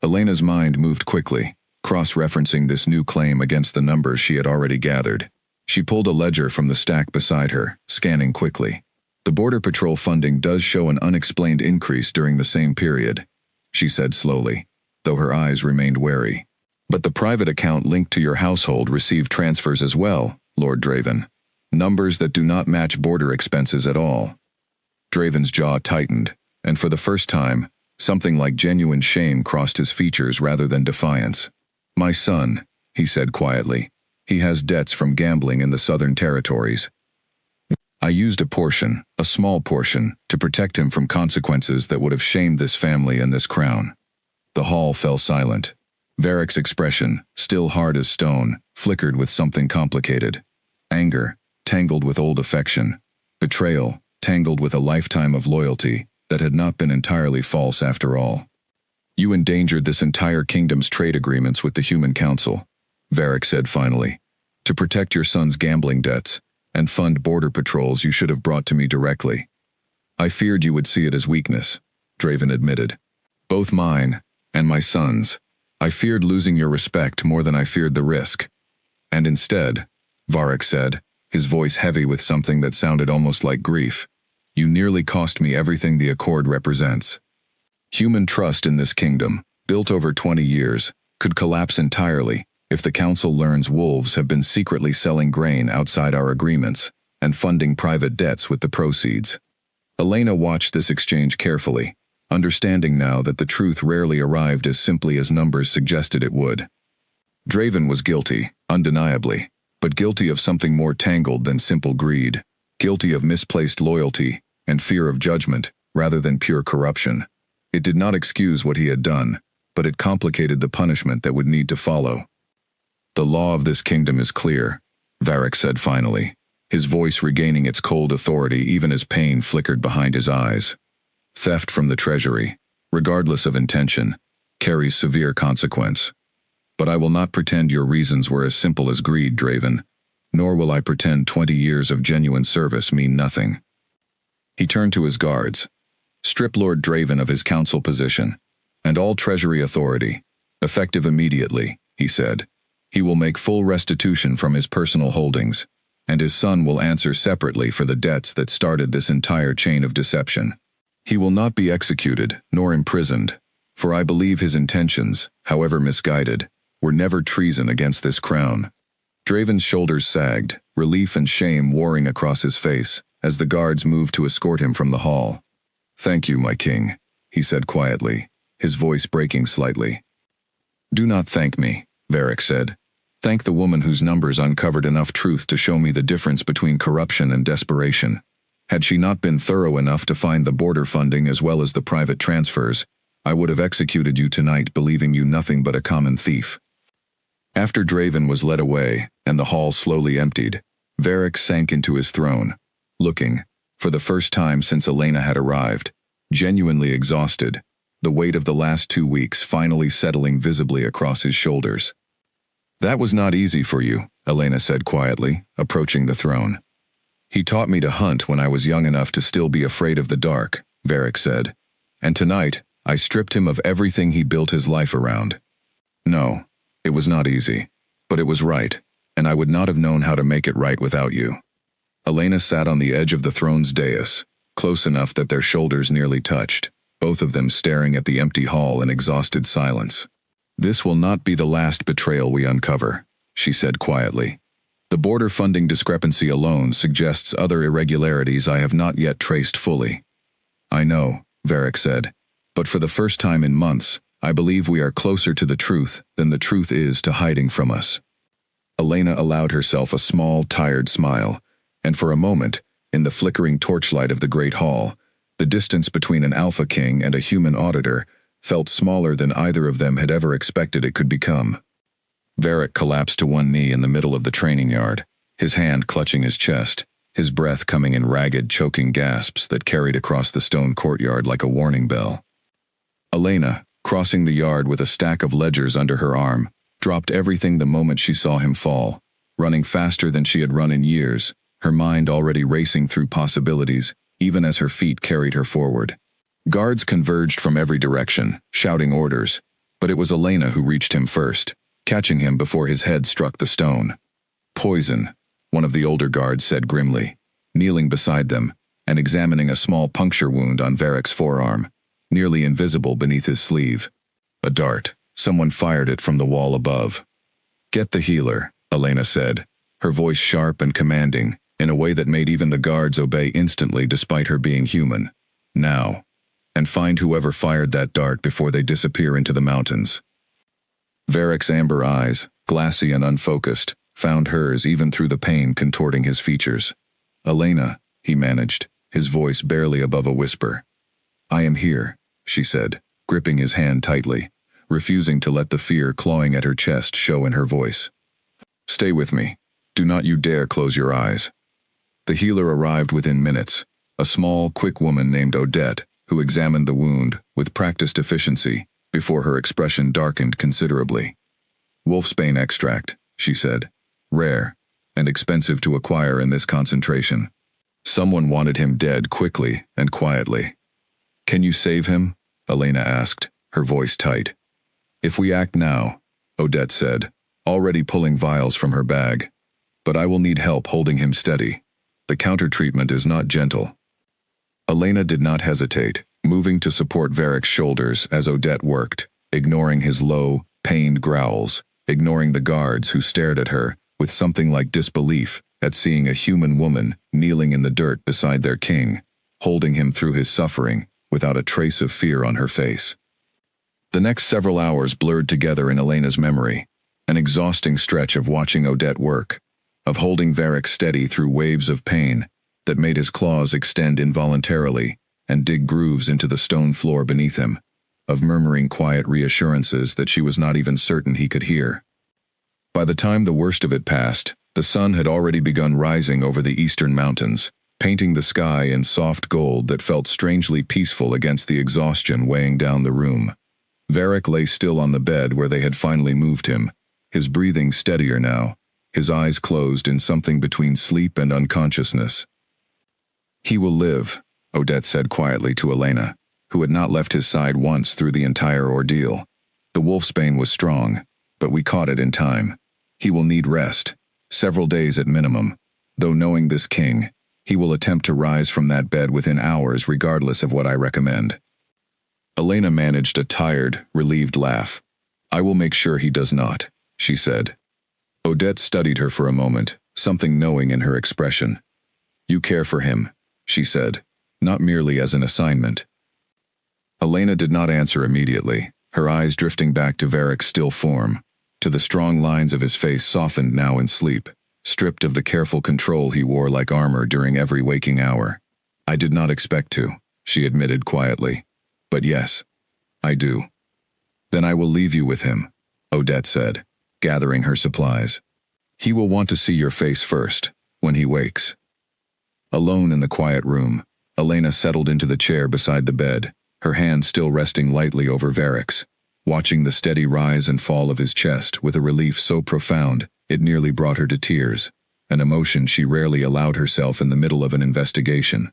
Elena's mind moved quickly, cross-referencing this new claim against the numbers she had already gathered. She pulled a ledger from the stack beside her, scanning quickly. "The border patrol funding does show an unexplained increase during the same period," she said slowly, though her eyes remained wary. "But the private account linked to your household received transfers as well, Lord Draven. Numbers that do not match border expenses at all." Draven's jaw tightened, and for the first time, something like genuine shame crossed his features rather than defiance. "My son," he said quietly, "he has debts from gambling in the southern territories. I used a small portion, to protect him from consequences that would have shamed this family and this crown." The hall fell silent. Varric's expression, still hard as stone, flickered with something complicated. Anger, tangled with old affection. Betrayal, tangled with a lifetime of loyalty that had not been entirely false after all. "You endangered this entire kingdom's trade agreements with the Human Council," Varric said finally, "to protect your son's gambling debts and fund border patrols you should have brought to me directly. I feared you would see it as weakness," Draven admitted. "Both mine and my son's. I feared losing your respect more than I feared the risk. And instead," Varric said, his voice heavy with something that sounded almost like grief, "you nearly cost me everything the Accord represents. Human trust in this kingdom, built over 20 years, could collapse entirely if the Council learns wolves have been secretly selling grain outside our agreements and funding private debts with the proceeds." Elena watched this exchange carefully, understanding now that the truth rarely arrived as simply as numbers suggested it would. Draven was guilty, undeniably, but guilty of something more tangled than simple greed, guilty of misplaced loyalty and fear of judgment rather than pure corruption. It did not excuse what he had done, but it complicated the punishment that would need to follow. "The law of this kingdom is clear," Varric said finally, his voice regaining its cold authority even as pain flickered behind his eyes. "Theft from the treasury, regardless of intention, carries severe consequence. But I will not pretend your reasons were as simple as greed, Draven, nor will I pretend 20 years of genuine service mean nothing." He turned to his guards. "Strip Lord Draven of his council position, and all treasury authority, effective immediately," he said. "He will make full restitution from his personal holdings, and his son will answer separately for the debts that started this entire chain of deception. He will not be executed, nor imprisoned, for I believe his intentions, however misguided, were never treason against this crown." Draven's shoulders sagged, relief and shame warring across his face, as the guards moved to escort him from the hall. "Thank you, my king," he said quietly, his voice breaking slightly. "Do not thank me," Varric said. "Thank the woman whose numbers uncovered enough truth to show me the difference between corruption and desperation. Had she not been thorough enough to find the border funding as well as the private transfers, I would have executed you tonight believing you nothing but a common thief." After Draven was led away, and the hall slowly emptied, Varric sank into his throne, looking, for the first time since Elena had arrived, genuinely exhausted, the weight of the last 2 weeks finally settling visibly across his shoulders. That was not easy for you, Elena said quietly, approaching the throne. He taught me to hunt when I was young enough to still be afraid of the dark, Varric said. And tonight, I stripped him of everything he built his life around. No, it was not easy, but it was right, and I would not have known how to make it right without you. Elena sat on the edge of the throne's dais, close enough that their shoulders nearly touched, both of them staring at the empty hall in exhausted silence. This will not be the last betrayal we uncover, she said quietly. The border funding discrepancy alone suggests other irregularities I have not yet traced fully. I know, Varric said, but for the first time in months, I believe we are closer to the truth than the truth is to hiding from us. Elena allowed herself a small, tired smile, and for a moment, in the flickering torchlight of the great hall, the distance between an Alpha King and a human auditor felt smaller than either of them had ever expected it could become. Varric collapsed to one knee in the middle of the training yard, his hand clutching his chest, his breath coming in ragged, choking gasps that carried across the stone courtyard like a warning bell. Elena, crossing the yard with a stack of ledgers under her arm, dropped everything the moment she saw him fall, running faster than she had run in years, her mind already racing through possibilities, even as her feet carried her forward. Guards converged from every direction, shouting orders, but it was Elena who reached him first, catching him before his head struck the stone. Poison, one of the older guards said grimly, kneeling beside them and examining a small puncture wound on Varric's forearm, nearly invisible beneath his sleeve. A dart. Someone fired it from the wall above. Get the healer, Elena said, her voice sharp and commanding, in a way that made even the guards obey instantly despite her being human. Now. And find whoever fired that dart before they disappear into the mountains. Varric's amber eyes, glassy and unfocused, found hers even through the pain contorting his features. Elena, he managed, his voice barely above a whisper. I am here, she said, gripping his hand tightly, refusing to let the fear clawing at her chest show in her voice. Stay with me. Do not you dare close your eyes. The healer arrived within minutes, a small, quick woman named Odette, who examined the wound with practiced efficiency before her expression darkened considerably. Wolfsbane extract, she said, rare and expensive to acquire in this concentration. Someone wanted him dead quickly and quietly. Can you save him? Elena asked, her voice tight. If we act now, Odette said, already pulling vials from her bag. But I will need help holding him steady. The counter-treatment is not gentle. Elena did not hesitate, moving to support Varric's shoulders as Odette worked, ignoring his low, pained growls, ignoring the guards who stared at her with something like disbelief at seeing a human woman kneeling in the dirt beside their king, holding him through his suffering without a trace of fear on her face. The next several hours blurred together in Elena's memory, an exhausting stretch of watching Odette work, of holding Varric steady through waves of pain that made his claws extend involuntarily and dig grooves into the stone floor beneath him, of murmuring quiet reassurances that she was not even certain he could hear. By the time the worst of it passed, the sun had already begun rising over the eastern mountains, painting the sky in soft gold that felt strangely peaceful against the exhaustion weighing down the room. Varric lay still on the bed where they had finally moved him, his breathing steadier now, his eyes closed in something between sleep and unconsciousness. He will live, Odette said quietly to Elena, who had not left his side once through the entire ordeal. The wolfsbane was strong, but we caught it in time. He will need rest, several days at minimum, though knowing this king, he will attempt to rise from that bed within hours regardless of what I recommend. Elena managed a tired, relieved laugh. I will make sure he does not, she said. Odette studied her for a moment, something knowing in her expression. You care for him, she said, not merely as an assignment. Elena did not answer immediately, her eyes drifting back to Varric's still form, to the strong lines of his face softened now in sleep, stripped of the careful control he wore like armor during every waking hour. I did not expect to, she admitted quietly. But yes, I do. Then I will leave you with him, Odette said, gathering her supplies. He will want to see your face first, when he wakes. Alone in the quiet room, Elena settled into the chair beside the bed, her hand still resting lightly over Varric's. watching the steady rise and fall of his chest with a relief so profound it nearly brought her to tears, an emotion she rarely allowed herself in the middle of an investigation.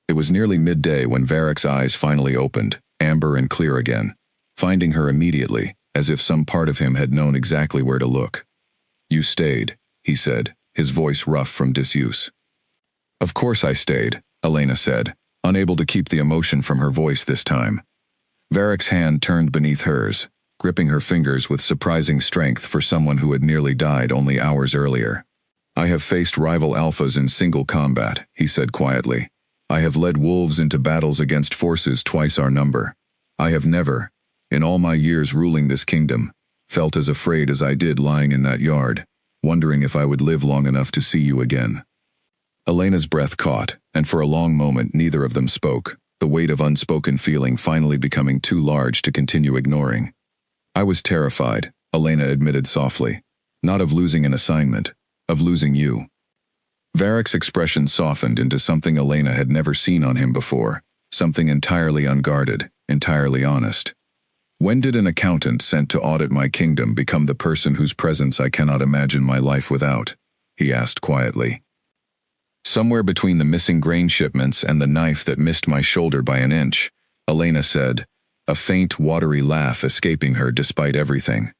It was nearly midday when Varric's eyes finally opened, amber and clear again, finding her immediately, as if some part of him had known exactly where to look. "You stayed," he said, his voice rough from disuse. "Of course I stayed," Elena said, unable to keep the emotion from her voice this time. Varric's hand turned beneath hers, gripping her fingers with surprising strength for someone who had nearly died only hours earlier. "I have faced rival alphas in single combat," he said quietly. "I have led wolves into battles against forces twice our number. I have never, in all my years ruling this kingdom, felt as afraid as I did lying in that yard, wondering if I would live long enough to see you again." Elena's breath caught, and for a long moment neither of them spoke, the weight of unspoken feeling finally becoming too large to continue ignoring. "I was terrified," Elena admitted softly. "Not of losing an assignment, of losing you." Varric's expression softened into something Elena had never seen on him before, something entirely unguarded, entirely honest. "When did an accountant sent to audit my kingdom become the person whose presence I cannot imagine my life without?" he asked quietly. "Somewhere between the missing grain shipments and the knife that missed my shoulder by an inch," Elena said, a faint, watery laugh escaping her despite everything.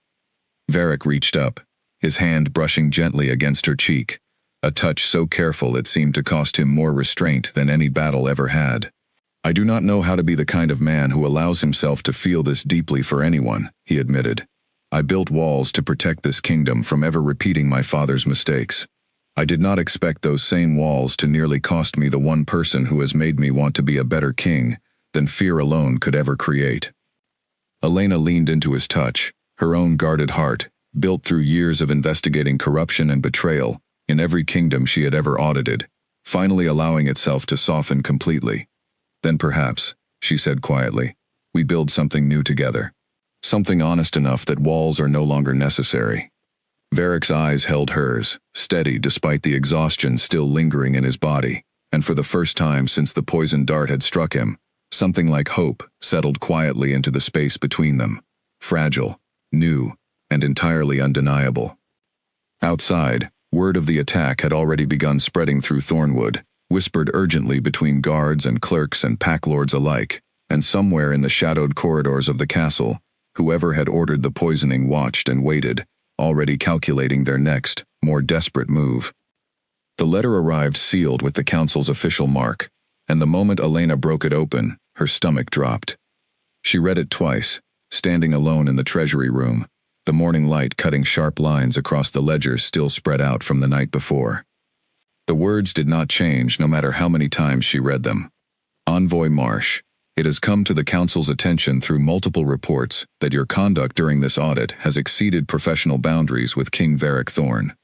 Varric reached up, his hand brushing gently against her cheek, a touch so careful it seemed to cost him more restraint than any battle ever had. "I do not know how to be the kind of man who allows himself to feel this deeply for anyone," he admitted. "I built walls to protect this kingdom from ever repeating my father's mistakes. I did not expect those same walls to nearly cost me the one person who has made me want to be a better king than fear alone could ever create." Elena leaned into his touch, her own guarded heart, built through years of investigating corruption and betrayal in every kingdom she had ever audited, finally allowing itself to soften completely. "Then perhaps," she said quietly, "we build something new together. Something honest enough that walls are no longer necessary." Varric's eyes held hers, steady despite the exhaustion still lingering in his body, and for the first time since the poisoned dart had struck him, something like hope settled quietly into the space between them, fragile, new, and entirely undeniable. Outside, word of the attack had already begun spreading through Thornwood, whispered urgently between guards and clerks and packlords alike, and somewhere in the shadowed corridors of the castle, whoever had ordered the poisoning watched and waited, already calculating their next, more desperate move. The letter arrived sealed with the council's official mark, and the moment Elena broke it open, her stomach dropped. She read it twice, standing alone in the treasury room, the morning light cutting sharp lines across the ledgers still spread out from the night before. The words did not change no matter how many times she read them. "Envoy Marsh, it has come to the council's attention through multiple reports that your conduct during this audit has exceeded professional boundaries with King Varric Thorn.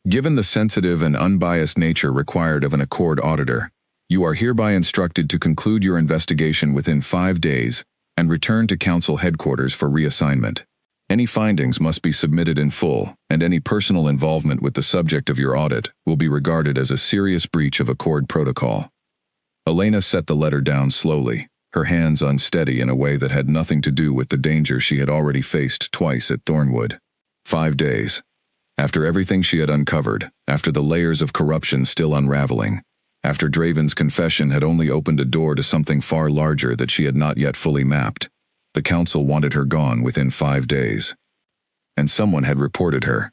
Given the sensitive and unbiased nature required of an Accord auditor, you are hereby instructed to conclude your investigation within 5 days and return to council headquarters for reassignment. Any findings must be submitted in full, and any personal involvement with the subject of your audit will be regarded as a serious breach of Accord protocol." Elena set the letter down slowly, her hands unsteady in a way that had nothing to do with the danger she had already faced twice at Thornwood. 5 days. After everything she had uncovered, after the layers of corruption still unraveling, after Draven's confession had only opened a door to something far larger that she had not yet fully mapped, the council wanted her gone within 5 days. And someone had reported her.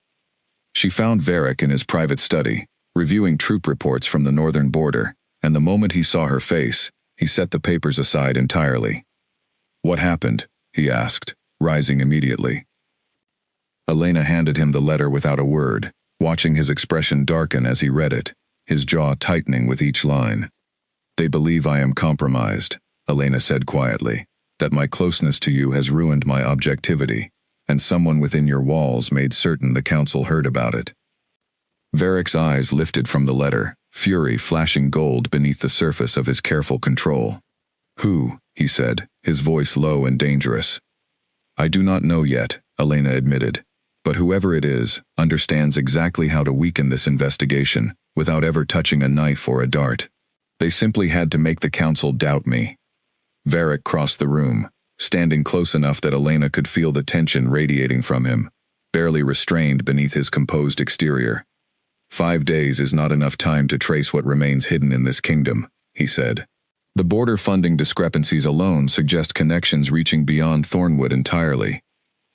She found Varric in his private study, reviewing troop reports from the northern border, and the moment he saw her face, he set the papers aside entirely. "What happened?" he asked, rising immediately. Elena handed him the letter without a word, watching his expression darken as he read it, his jaw tightening with each line. "They believe I am compromised," Elena said quietly, "that my closeness to you has ruined my objectivity, and someone within your walls made certain the council heard about it." Varric's eyes lifted from the letter, fury flashing gold beneath the surface of his careful control. "Who?" he said, his voice low and dangerous. "I do not know yet," Elena admitted, "but whoever it is understands exactly how to weaken this investigation without ever touching a knife or a dart. They simply had to make the council doubt me." Varric crossed the room, standing close enough that Elena could feel the tension radiating from him, barely restrained beneath his composed exterior. 5 days is not enough time to trace what remains hidden in this kingdom, he said. The border funding discrepancies alone suggest connections reaching beyond Thornwood entirely.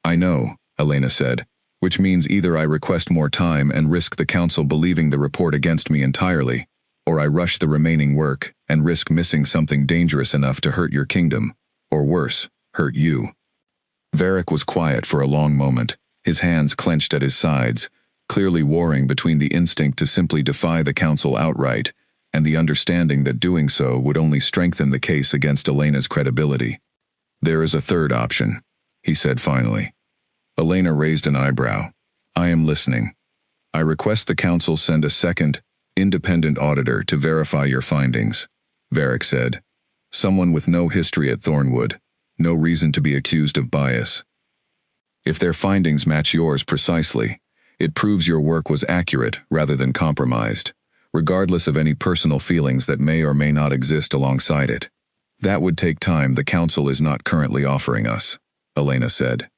I know, Elena said, which means either I request more time and risk the council believing the report against me entirely, or I rush the remaining work and risk missing something dangerous enough to hurt your kingdom, or worse, hurt you. Varric was quiet for a long moment, his hands clenched at his sides, clearly warring between the instinct to simply defy the council outright and the understanding that doing so would only strengthen the case against Elena's credibility. There is a third option, he said finally. Elena raised an eyebrow. I am listening. I request the council send a second, independent auditor to verify your findings, Varric said. Someone with no history at Thornwood, no reason to be accused of bias. If their findings match yours precisely, it proves your work was accurate rather than compromised, regardless of any personal feelings that may or may not exist alongside it. That would take time the council is not currently offering us, Elena said.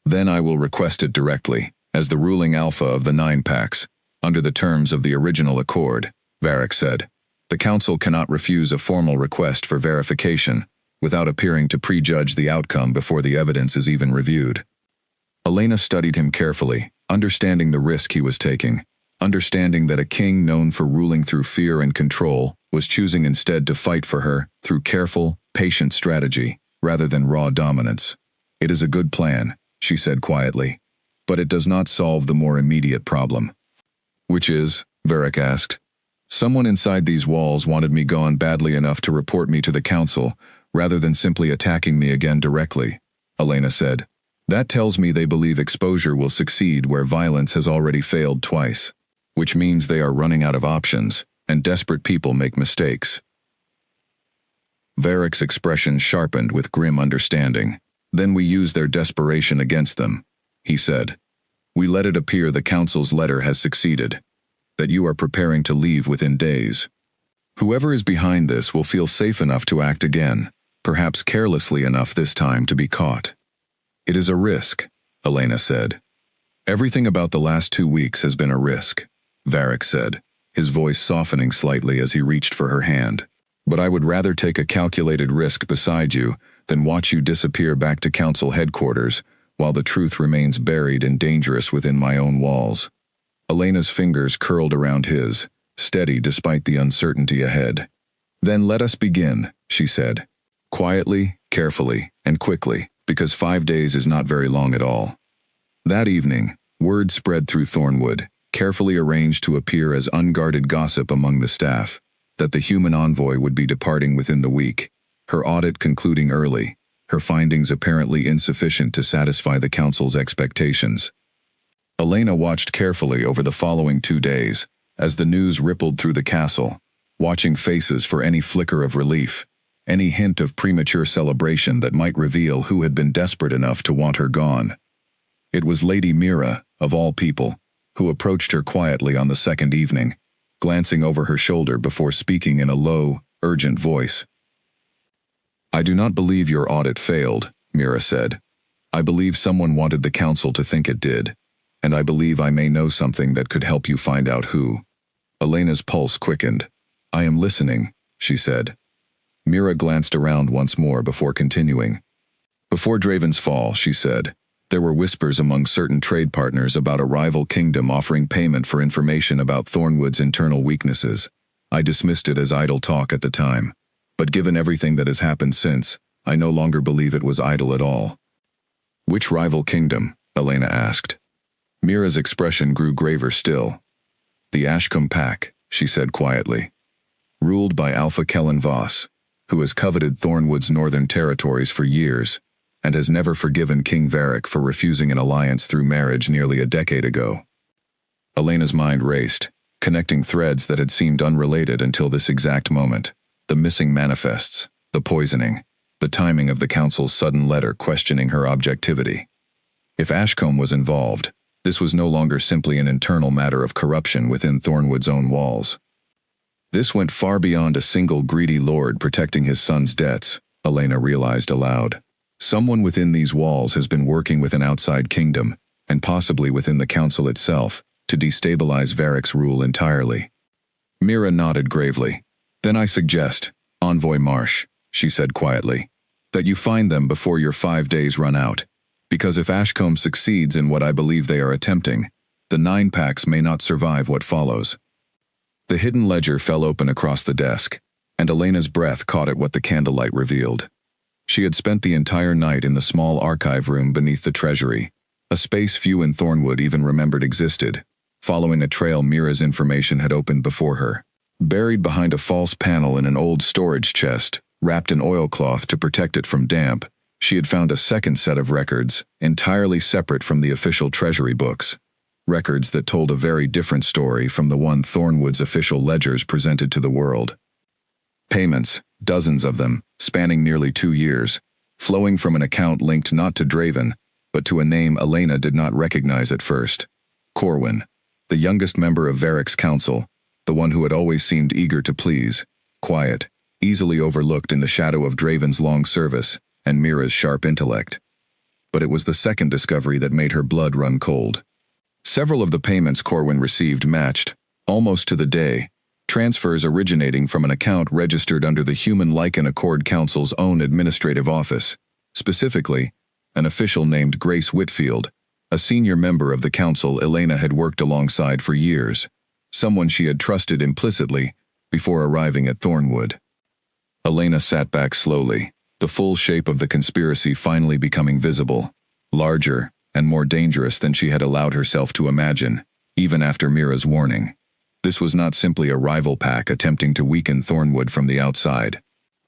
Then I will request it directly, as the ruling alpha of the 9 packs, under the terms of the original accord, Varric said. The council cannot refuse a formal request for verification without appearing to prejudge the outcome before the evidence is even reviewed. Elena studied him carefully, understanding the risk he was taking, understanding that a king known for ruling through fear and control was choosing instead to fight for her through careful, patient strategy rather than raw dominance. It is a good plan, she said quietly, but it does not solve the more immediate problem. Which is, Varric asked. Someone inside these walls wanted me gone badly enough to report me to the council, rather than simply attacking me again directly, Elena said. That tells me they believe exposure will succeed where violence has already failed twice, which means they are running out of options, and desperate people make mistakes. Varric's expression sharpened with grim understanding. Then we use their desperation against them, he said. We let it appear the council's letter has succeeded, that you are preparing to leave within days. Whoever is behind this will feel safe enough to act again, perhaps carelessly enough this time to be caught. It is a risk, Elena said. Everything about the last 2 weeks has been a risk, Varric said, his voice softening slightly as he reached for her hand. But I would rather take a calculated risk beside you than watch you disappear back to council headquarters while the truth remains buried and dangerous within my own walls. Elena's fingers curled around his, steady despite the uncertainty ahead. Then let us begin, she said. Quietly, carefully, and quickly, because 5 days is not very long at all. That evening, word spread through Thornwood, carefully arranged to appear as unguarded gossip among the staff, that the human envoy would be departing within the week, her audit concluding early, her findings apparently insufficient to satisfy the council's expectations. Elena watched carefully over the following 2 days, as the news rippled through the castle, watching faces for any flicker of relief, any hint of premature celebration that might reveal who had been desperate enough to want her gone. It was Lady Mira, of all people, who approached her quietly on the second evening, glancing over her shoulder before speaking in a low, urgent voice. I do not believe your audit failed, Mira said. I believe someone wanted the council to think it did, and I believe I may know something that could help you find out who. Elena's pulse quickened. I am listening, she said. Mira glanced around once more before continuing. Before Draven's fall, she said, there were whispers among certain trade partners about a rival kingdom offering payment for information about Thornwood's internal weaknesses. I dismissed it as idle talk at the time, but given everything that has happened since, I no longer believe it was idle at all. Which rival kingdom? Elena asked. Mira's expression grew graver still. The Ashcombe Pack, she said quietly. Ruled by Alpha Kellen Voss, who has coveted Thornwood's northern territories for years, and has never forgiven King Varric for refusing an alliance through marriage nearly a decade ago. Elena's mind raced, connecting threads that had seemed unrelated until this exact moment. The missing manifests, the poisoning, the timing of the council's sudden letter questioning her objectivity. If Ashcombe was involved, this was no longer simply an internal matter of corruption within Thornwood's own walls. This went far beyond a single greedy lord protecting his son's debts, Elena realized aloud. Someone within these walls has been working with an outside kingdom, and possibly within the council itself, to destabilize Varric's rule entirely. Mira nodded gravely. Then I suggest, Envoy Marsh, she said quietly, that you find them before your 5 days run out, because if Ashcombe succeeds in what I believe they are attempting, the 9 packs may not survive what follows. The hidden ledger fell open across the desk, and Elena's breath caught at what the candlelight revealed. She had spent the entire night in the small archive room beneath the treasury, a space few in Thornwood even remembered existed, following a trail Mira's information had opened before her. Buried behind a false panel in an old storage chest, wrapped in oilcloth to protect it from damp, she had found a second set of records, entirely separate from the official treasury books. Records that told a very different story from the one Thornwood's official ledgers presented to the world. Payments, dozens of them, spanning nearly 2 years, flowing from an account linked not to Draven, but to a name Elena did not recognize at first. Corwin, the youngest member of Varric's council, the one who had always seemed eager to please, quiet, easily overlooked in the shadow of Draven's long service and Mira's sharp intellect. But it was the second discovery that made her blood run cold. Several of the payments Corwin received matched, almost to the day, transfers originating from an account registered under the Human Lichen Accord Council's own administrative office, specifically, an official named Grace Whitfield, a senior member of the council Elena had worked alongside for years, someone she had trusted implicitly before arriving at Thornwood. Elena sat back slowly, the full shape of the conspiracy finally becoming visible, larger and more dangerous than she had allowed herself to imagine, even after Mira's warning. This was not simply a rival pack attempting to weaken Thornwood from the outside.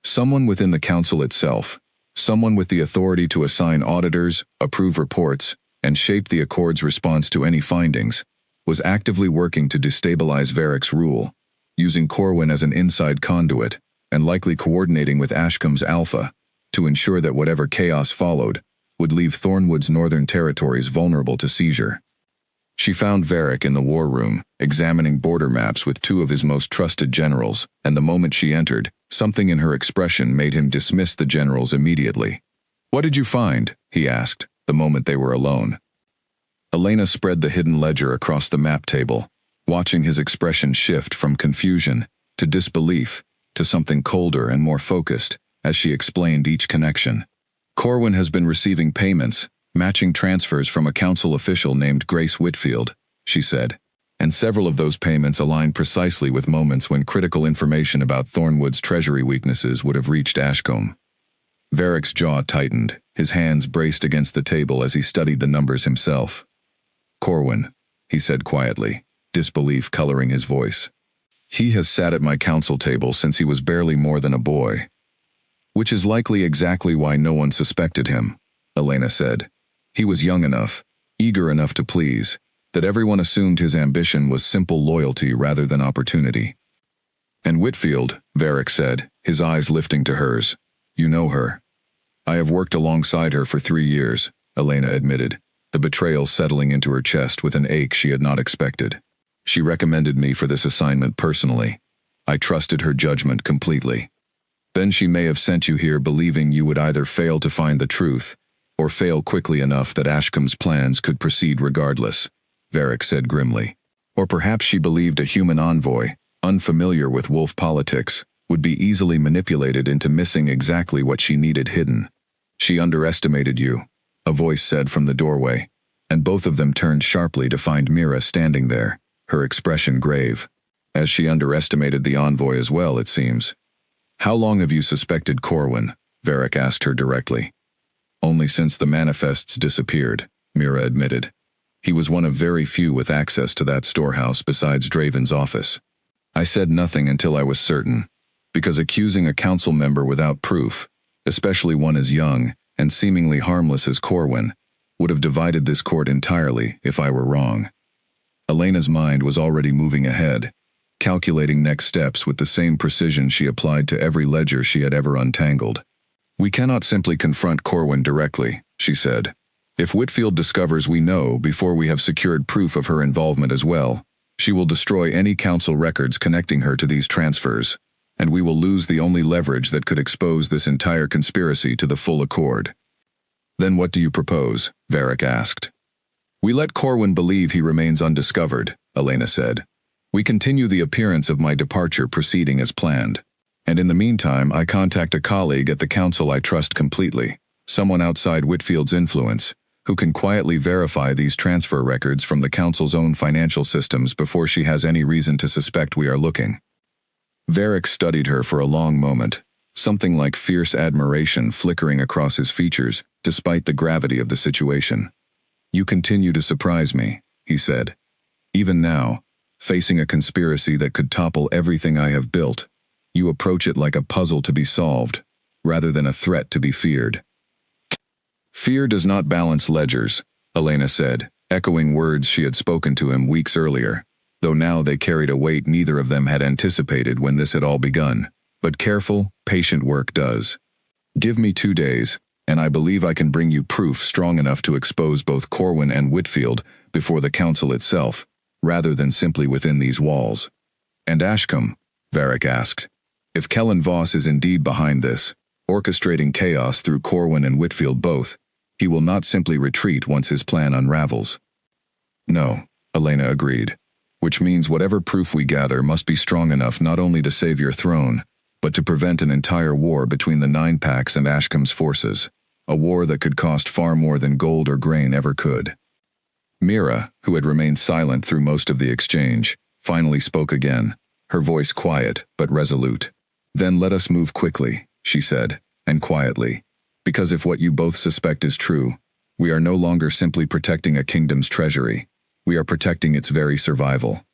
Someone within the council itself, someone with the authority to assign auditors, approve reports, and shape the Accord's response to any findings, was actively working to destabilize Varric's rule, using Corwin as an inside conduit, and likely coordinating with Ashcombe's Alpha, to ensure that whatever chaos followed would leave Thornwood's northern territories vulnerable to seizure. She found Varric in the war room, examining border maps with 2 of his most trusted generals, and the moment she entered, something in her expression made him dismiss the generals immediately. "What did you find?" he asked, the moment they were alone. Elena spread the hidden ledger across the map table, watching his expression shift from confusion to disbelief to something colder and more focused as she explained each connection. Corwin has been receiving payments, matching transfers from a council official named Grace Whitfield, she said, and several of those payments align precisely with moments when critical information about Thornwood's treasury weaknesses would have reached Ashcombe. Varric's jaw tightened, his hands braced against the table as he studied the numbers himself. "Corwin," he said quietly, disbelief coloring his voice. "He has sat at my council table since he was barely more than a boy. Which is likely exactly why no one suspected him," Elena said. "He was young enough, eager enough to please, that everyone assumed his ambition was simple loyalty rather than opportunity." "And Whitfield," Varric said, his eyes lifting to hers. "You know her." "I have worked alongside her for 3 years," Elena admitted, the betrayal settling into her chest with an ache she had not expected. "She recommended me for this assignment personally. I trusted her judgment completely. Then she may have sent you here believing you would either fail to find the truth, or fail quickly enough that Ashcombe's plans could proceed regardless," Varric said grimly. "Or perhaps she believed a human envoy, unfamiliar with wolf politics, would be easily manipulated into missing exactly what she needed hidden. She underestimated you," a voice said from the doorway, and both of them turned sharply to find Mira standing there, her expression grave. "As she underestimated the envoy as well, it seems." "How long have you suspected Corwin?" Varric asked her directly. "Only since the manifests disappeared," Mira admitted. "He was one of very few with access to that storehouse besides Draven's office. I said nothing until I was certain, because accusing a council member without proof, especially one as young and seemingly harmless as Corwin, would have divided this court entirely if I were wrong." Elena's mind was already moving ahead, calculating next steps with the same precision she applied to every ledger she had ever untangled. "We cannot simply confront Corwin directly," she said. "If Whitfield discovers we know before we have secured proof of her involvement as well, she will destroy any council records connecting her to these transfers, and we will lose the only leverage that could expose this entire conspiracy to the full Accord." Then what do you propose? Varric asked. We let Corwin believe he remains undiscovered, Elena said. We continue the appearance of my departure proceeding as planned. And in the meantime, I contact a colleague at the council I trust completely, someone outside Whitfield's influence, who can quietly verify these transfer records from the council's own financial systems before she has any reason to suspect we are looking. Varric studied her for a long moment, something like fierce admiration flickering across his features despite the gravity of the situation. You continue to surprise me, he said. Even now, facing a conspiracy that could topple everything I have built, you approach it like a puzzle to be solved, rather than a threat to be feared. Fear does not balance ledgers, Elena said, echoing words she had spoken to him weeks earlier, though now they carried a weight neither of them had anticipated when this had all begun. But careful, patient work does. Give me 2 days, and I believe I can bring you proof strong enough to expose both Corwin and Whitfield before the council itself, rather than simply within these walls. And Ashcombe? Varric asked. If Kellen Voss is indeed behind this, orchestrating chaos through Corwin and Whitfield both, he will not simply retreat once his plan unravels. No, Elena agreed, which means whatever proof we gather must be strong enough not only to save your throne, but to prevent an entire war between the Nine Packs and Ashcombe's forces, a war that could cost far more than gold or grain ever could. Mira, who had remained silent through most of the exchange, finally spoke again, her voice quiet but resolute. Then let us move quickly, she said, and quietly, because if what you both suspect is true, we are no longer simply protecting a kingdom's treasury, we are protecting its very survival.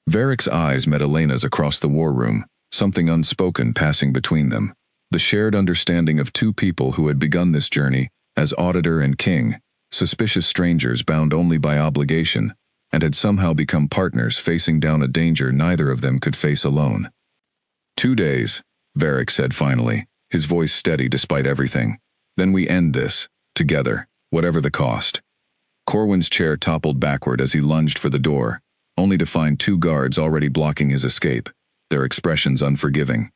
Varric's eyes met Elena's across the war room, something unspoken passing between them, the shared understanding of two people who had begun this journey as auditor and king, suspicious strangers bound only by obligation, and had somehow become partners facing down a danger neither of them could face alone. 2 days, Varric said finally, his voice steady despite everything. Then we end this, together, whatever the cost. Corwin's chair toppled backward as he lunged for the door, only to find 2 guards already blocking his escape, their expressions unforgiving.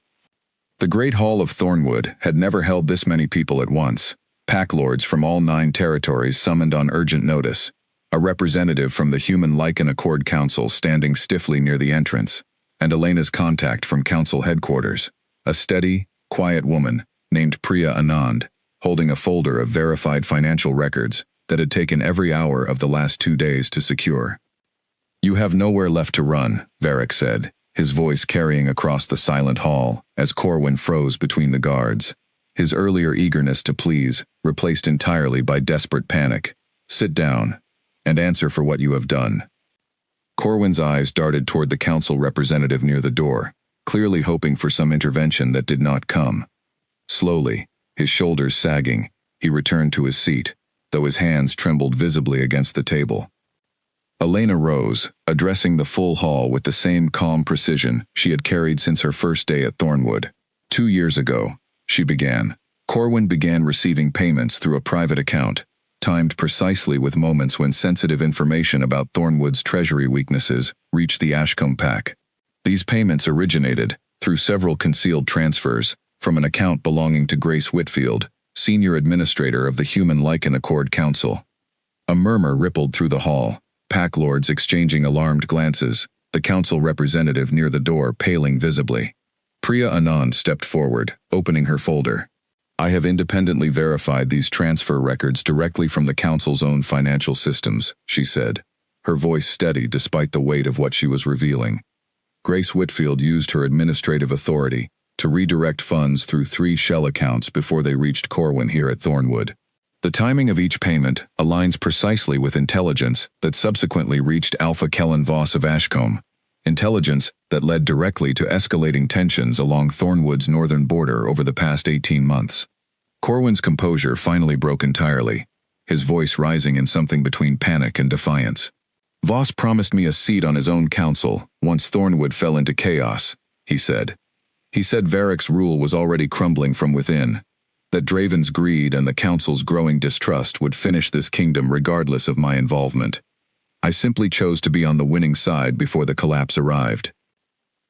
The Great Hall of Thornwood had never held this many people at once, pack lords from all 9 territories summoned on urgent notice, a representative from the Human Lichen Accord Council standing stiffly near the entrance, and Elena's contact from council headquarters, a steady, quiet woman named Priya Anand, holding a folder of verified financial records that had taken every hour of the last 2 days to secure. You have nowhere left to run, Varric said, his voice carrying across the silent hall as Corwin froze between the guards, his earlier eagerness to please replaced entirely by desperate panic. Sit down, and answer for what you have done. Corwin's eyes darted toward the council representative near the door, clearly hoping for some intervention that did not come. Slowly, his shoulders sagging, he returned to his seat, though his hands trembled visibly against the table. Elena rose, addressing the full hall with the same calm precision she had carried since her first day at Thornwood. 2 years ago, she began. Corwin began receiving payments through a private account, timed precisely with moments when sensitive information about Thornwood's treasury weaknesses reached the Ashcombe pack. These payments originated, through several concealed transfers, from an account belonging to Grace Whitfield, senior administrator of the Human Lichen Accord Council. A murmur rippled through the hall, pack lords exchanging alarmed glances, the council representative near the door paling visibly. Priya Anand stepped forward, opening her folder. I have independently verified these transfer records directly from the council's own financial systems, she said, her voice steady despite the weight of what she was revealing. Grace Whitfield used her administrative authority to redirect funds through 3 shell accounts before they reached Corwin here at Thornwood. The timing of each payment aligns precisely with intelligence that subsequently reached Alpha Kellen Voss of Ashcombe, intelligence that led directly to escalating tensions along Thornwood's northern border over the past 18 months. Corwin's composure finally broke entirely, his voice rising in something between panic and defiance. Voss promised me a seat on his own council once Thornwood fell into chaos, he said. He said Varric's rule was already crumbling from within, that Draven's greed and the council's growing distrust would finish this kingdom regardless of my involvement. I simply chose to be on the winning side before the collapse arrived.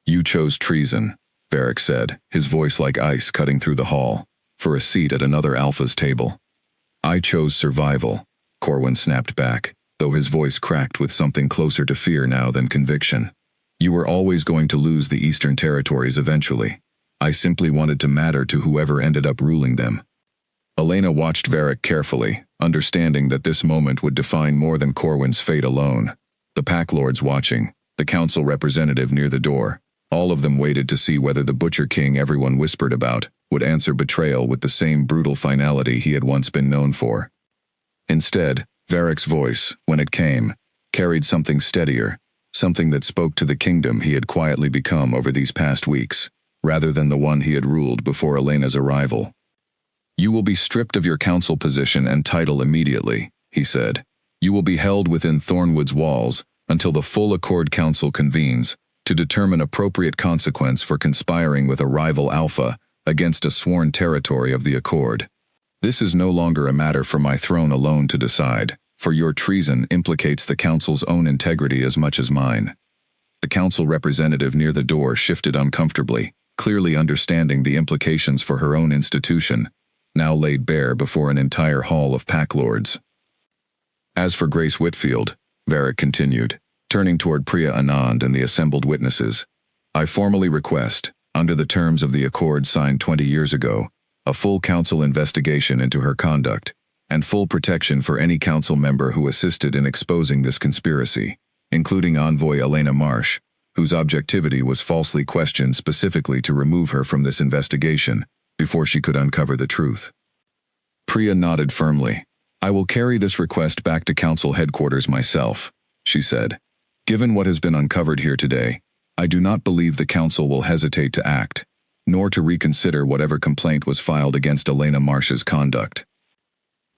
You chose treason, Varric said, his voice like ice cutting through the hall, for a seat at another Alpha's table. I chose survival, Corwin snapped back, though his voice cracked with something closer to fear now than conviction. You were always going to lose the Eastern Territories eventually. I simply wanted to matter to whoever ended up ruling them. Elena watched Varric carefully, understanding that this moment would define more than Corwin's fate alone. The pack lords watching, the council representative near the door, all of them waited to see whether the Butcher King everyone whispered about would answer betrayal with the same brutal finality he had once been known for. Instead, Varric's voice, when it came, carried something steadier, something that spoke to the kingdom he had quietly become over these past weeks, rather than the one he had ruled before Elena's arrival. You will be stripped of your council position and title immediately, he said. You will be held within Thornwood's walls until the full Accord Council convenes to determine appropriate consequence for conspiring with a rival Alpha against a sworn territory of the Accord. This is no longer a matter for my throne alone to decide, for your treason implicates the council's own integrity as much as mine. The council representative near the door shifted uncomfortably, clearly understanding the implications for her own institution, now laid bare before an entire hall of pack lords. As for Grace Whitfield, Varric continued, turning toward Priya Anand and the assembled witnesses, I formally request, under the terms of the accord signed 20 years ago, a full council investigation into her conduct, and full protection for any council member who assisted in exposing this conspiracy, including Envoy Elena Marsh, whose objectivity was falsely questioned specifically to remove her from this investigation before she could uncover the truth. Priya nodded firmly. I will carry this request back to council headquarters myself, she said. Given what has been uncovered here today, I do not believe the council will hesitate to act, nor to reconsider whatever complaint was filed against Elena Marsh's conduct.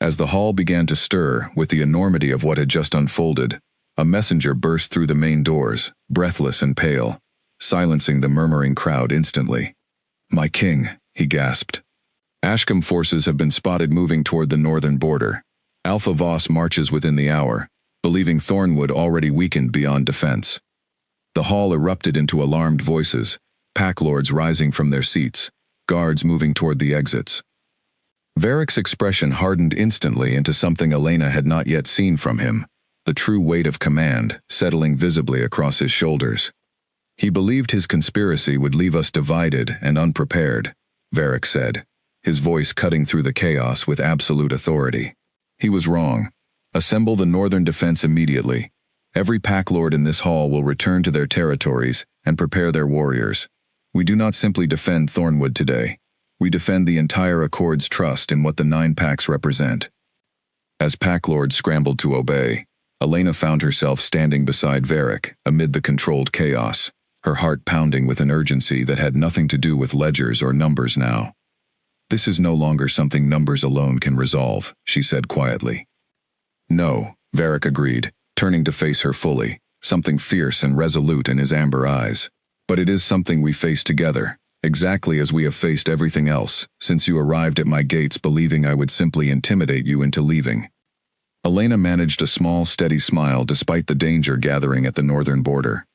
As the hall began to stir with the enormity of what had just unfolded, a messenger burst through the main doors, breathless and pale, silencing the murmuring crowd instantly. My king, he gasped. Ashcombe forces have been spotted moving toward the northern border. Alpha Voss marches within the hour, believing Thornwood already weakened beyond defense. The hall erupted into alarmed voices, pack lords rising from their seats, guards moving toward the exits. Varric's expression hardened instantly into something Elena had not yet seen from him, the true weight of command settling visibly across his shoulders. He believed his conspiracy would leave us divided and unprepared, Varric said, his voice cutting through the chaos with absolute authority. He was wrong. Assemble the northern defense immediately. Every pack lord in this hall will return to their territories and prepare their warriors. We do not simply defend Thornwood today. We defend the entire Accord's trust in what the 9 packs represent. As pack lords scrambled to obey, Elena found herself standing beside Varric amid the controlled chaos, her heart pounding with an urgency that had nothing to do with ledgers or numbers now. This is no longer something numbers alone can resolve, she said quietly. No, Varric agreed, turning to face her fully, something fierce and resolute in his amber eyes. But it is something we face together, exactly as we have faced everything else, since you arrived at my gates believing I would simply intimidate you into leaving. Elena managed a small, steady smile despite the danger gathering at the northern border.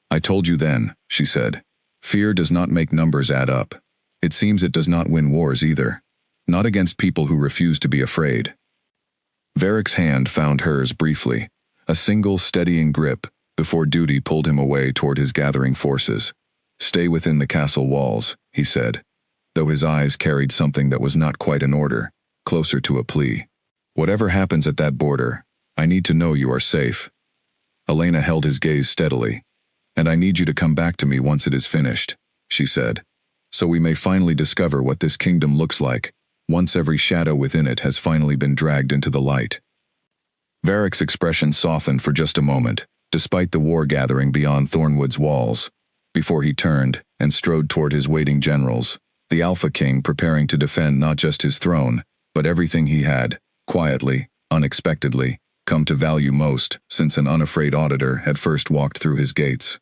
I told you then, she said. Fear does not make numbers add up. It seems it does not win wars either. Not against people who refuse to be afraid. Varric's hand found hers briefly, a single steadying grip, before duty pulled him away toward his gathering forces. Stay within the castle walls, he said, though his eyes carried something that was not quite an order, closer to a plea. Whatever happens at that border, I need to know you are safe. Elena held his gaze steadily. And I need you to come back to me once it is finished, she said, so we may finally discover what this kingdom looks like, once every shadow within it has finally been dragged into the light. Varric's expression softened for just a moment, despite the war gathering beyond Thornwood's walls, before he turned and strode toward his waiting generals, the Alpha King preparing to defend not just his throne, but everything he had, quietly, unexpectedly, come to value most since an unafraid auditor had first walked through his gates.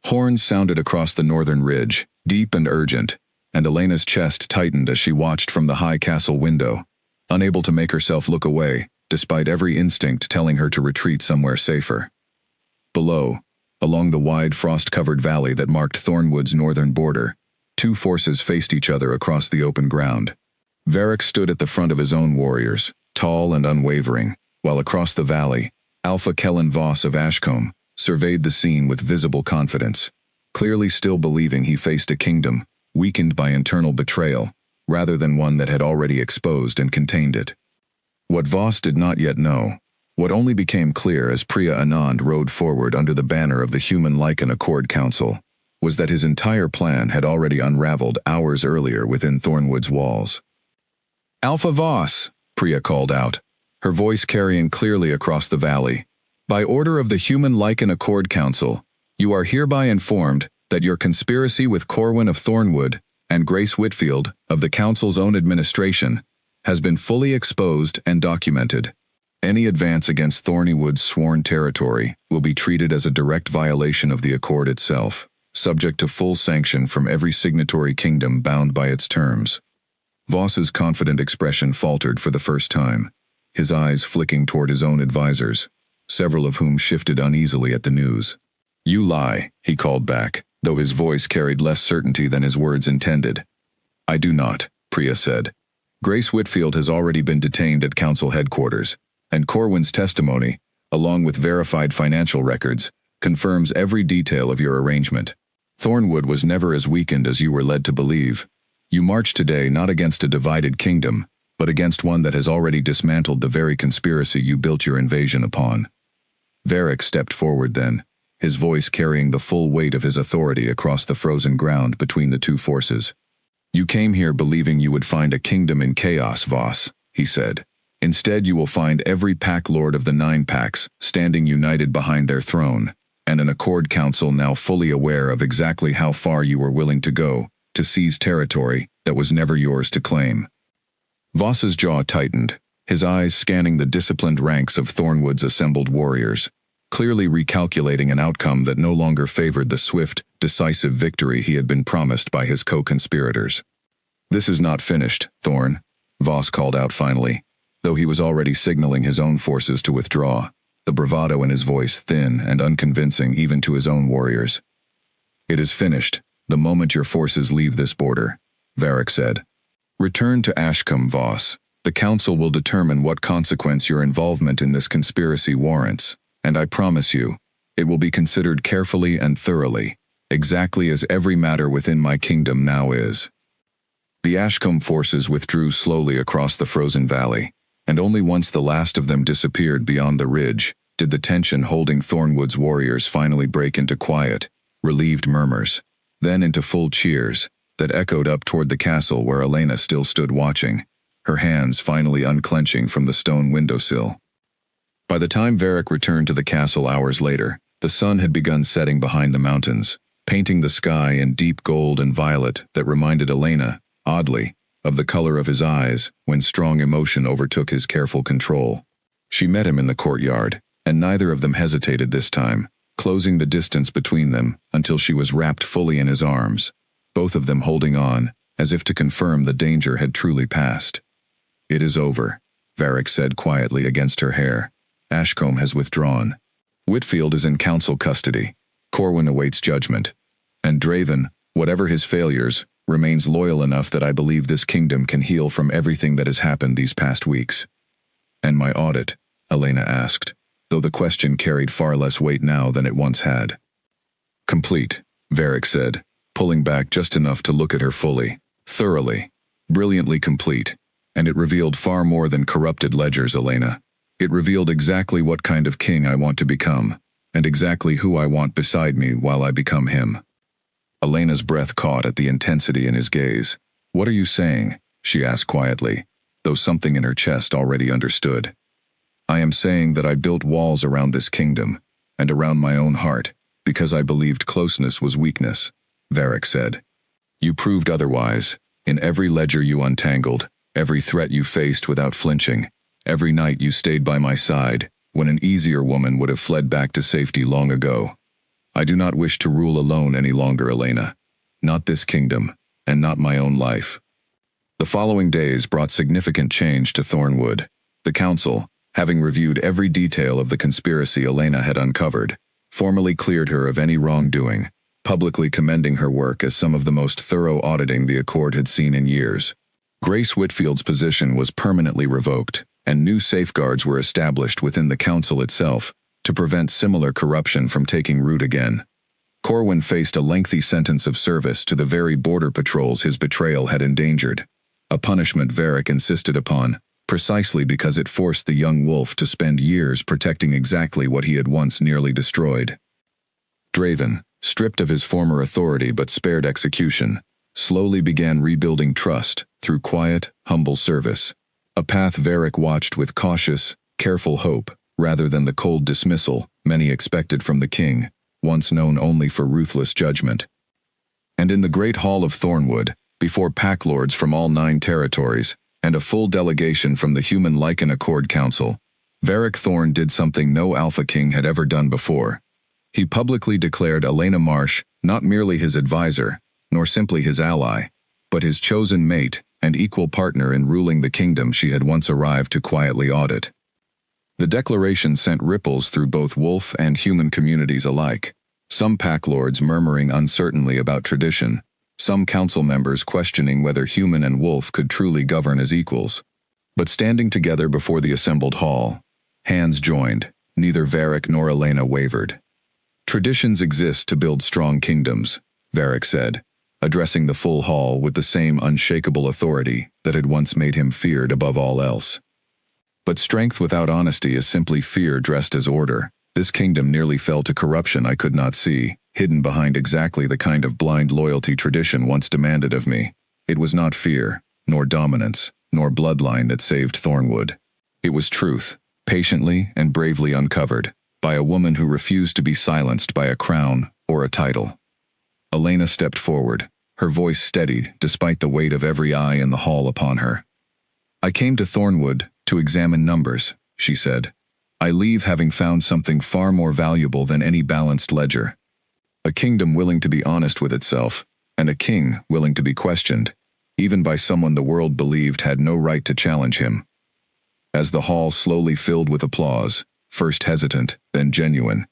Horns sounded across the northern ridge, deep and urgent, and Elena's chest tightened as she watched from the high castle window, unable to make herself look away, despite every instinct telling her to retreat somewhere safer. Below, along the wide frost-covered valley that marked Thornwood's northern border, 2 forces faced each other across the open ground. Varric stood at the front of his own warriors, tall and unwavering, while across the valley, Alpha Kellen Voss of Ashcombe surveyed the scene with visible confidence, clearly still believing he faced a kingdom weakened by internal betrayal, rather than one that had already exposed and contained it. What Voss did not yet know, what only became clear as Priya Anand rode forward under the banner of the Human Lycan Accord Council, was that his entire plan had already unraveled hours earlier within Thornwood's walls. "Alpha Voss," Priya called out, her voice carrying clearly across the valley. "By order of the Human Lycan Accord Council, you are hereby informed that your conspiracy with Corwin of Thornwood and Grace Whitfield of the Council's own administration has been fully exposed and documented. Any advance against Thornywood's sworn territory will be treated as a direct violation of the Accord itself, subject to full sanction from every signatory kingdom bound by its terms." Voss's confident expression faltered for the first time, his eyes flicking toward his own advisors, several of whom shifted uneasily at the news. "You lie," he called back, though his voice carried less certainty than his words intended. "I do not," Priya said. "Grace Whitfield has already been detained at council headquarters, and Corwin's testimony, along with verified financial records, confirms every detail of your arrangement. Thornwood was never as weakened as you were led to believe. You march today not against a divided kingdom, but against one that has already dismantled the very conspiracy you built your invasion upon." Varric stepped forward then, his voice carrying the full weight of his authority across the frozen ground between the two forces. "You came here believing you would find a kingdom in chaos, Voss," he said. "Instead you will find every pack lord of the 9 packs standing united behind their throne, and an Accord Council now fully aware of exactly how far you were willing to go to seize territory that was never yours to claim." Voss's jaw tightened, his eyes scanning the disciplined ranks of Thornwood's assembled warriors, clearly recalculating an outcome that no longer favored the swift, decisive victory he had been promised by his co-conspirators. "This is not finished, Thorn," Voss called out finally, though he was already signaling his own forces to withdraw, the bravado in his voice thin and unconvincing even to his own warriors. "It is finished the moment your forces leave this border," Varric said. "Return to Ashcombe, Voss. The Council will determine what consequence your involvement in this conspiracy warrants, and I promise you, it will be considered carefully and thoroughly, exactly as every matter within my kingdom now is." The Ashcombe forces withdrew slowly across the frozen valley, and only once the last of them disappeared beyond the ridge did the tension holding Thornwood's warriors finally break into quiet, relieved murmurs, then into full cheers that echoed up toward the castle where Elena still stood watching, her hands finally unclenching from the stone windowsill. By the time Varric returned to the castle hours later, the sun had begun setting behind the mountains, painting the sky in deep gold and violet that reminded Elena, oddly, of the color of his eyes when strong emotion overtook his careful control. She met him in the courtyard, and neither of them hesitated this time, closing the distance between them until she was wrapped fully in his arms, both of them holding on, as if to confirm the danger had truly passed. "It is over," Varric said quietly against her hair. "Ashcombe has withdrawn. Whitfield is in council custody. Corwin awaits judgment. And Draven, whatever his failures, remains loyal enough that I believe this kingdom can heal from everything that has happened these past weeks." "And my audit?" Elena asked, though the question carried far less weight now than it once had. "Complete," Varric said, pulling back just enough to look at her fully, thoroughly, brilliantly complete, and it revealed far more than corrupted ledgers, Elena. It revealed exactly what kind of king I want to become, and exactly who I want beside me while I become him. Elena's breath caught at the intensity in his gaze. "What are you saying?" she asked quietly, though something in her chest already understood. "I am saying that I built walls around this kingdom, and around my own heart, because I believed closeness was weakness," Varric said. "You proved otherwise, in every ledger you untangled, every threat you faced without flinching, every night you stayed by my side, when an easier woman would have fled back to safety long ago. I do not wish to rule alone any longer, Elena. Not this kingdom, and not my own life." The following days brought significant change to Thornwood. The council, having reviewed every detail of the conspiracy Elena had uncovered, formally cleared her of any wrongdoing, publicly commending her work as some of the most thorough auditing the Accord had seen in years. Grace Whitfield's position was permanently revoked, and new safeguards were established within the council itself to prevent similar corruption from taking root again. Corwin faced a lengthy sentence of service to the very border patrols his betrayal had endangered, a punishment Varric insisted upon, precisely because it forced the young wolf to spend years protecting exactly what he had once nearly destroyed. Draven, stripped of his former authority but spared execution, slowly began rebuilding trust through quiet, humble service, a path Varric watched with cautious, careful hope rather than the cold dismissal many expected from the king, once known only for ruthless judgment. And in the great hall of Thornwood, before pack lords from all 9 territories, and a full delegation from the Human Lycan Accord Council, Varric Thorn did something no Alpha King had ever done before. He publicly declared Elena Marsh not merely his advisor, nor simply his ally, but his chosen mate and equal partner in ruling the kingdom she had once arrived to quietly audit. The declaration sent ripples through both wolf and human communities alike, some pack lords murmuring uncertainly about tradition, some council members questioning whether human and wolf could truly govern as equals. But standing together before the assembled hall, hands joined, neither Varric nor Elena wavered. Traditions exist to build strong kingdoms, Varric said, addressing the full hall with the same unshakable authority that had once made him feared above all else. But strength without honesty is simply fear dressed as order. This kingdom nearly fell to corruption I could not see, hidden behind exactly the kind of blind loyalty tradition once demanded of me. It was not fear, nor dominance, nor bloodline that saved Thornwood. It was truth, patiently and bravely uncovered, by a woman who refused to be silenced by a crown or a title. Elena stepped forward, her voice steadied despite the weight of every eye in the hall upon her. "I came to Thornwood to examine numbers," she said. "I leave having found something far more valuable than any balanced ledger. A kingdom willing to be honest with itself, and a king willing to be questioned, even by someone the world believed had no right to challenge him." As the hall slowly filled with applause, first hesitant, then genuine,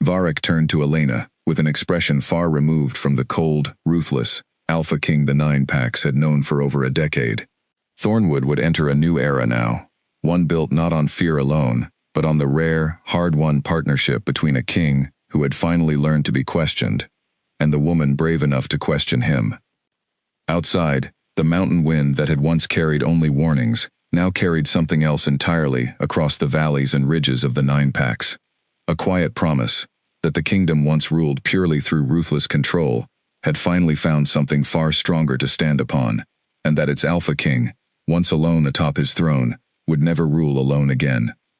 Varric turned to Elena with an expression far removed from the cold, ruthless Alpha King the 9 packs had known for over a decade. Thornwood would enter a new era now, one built not on fear alone, but on the rare, hard-won partnership between a king who had finally learned to be questioned, and the woman brave enough to question him. Outside, the mountain wind that had once carried only warnings now carried something else entirely across the valleys and ridges of the 9 packs. A quiet promise that the kingdom once ruled purely through ruthless control had finally found something far stronger to stand upon, and that its Alpha King, once alone atop his throne, would never rule alone again.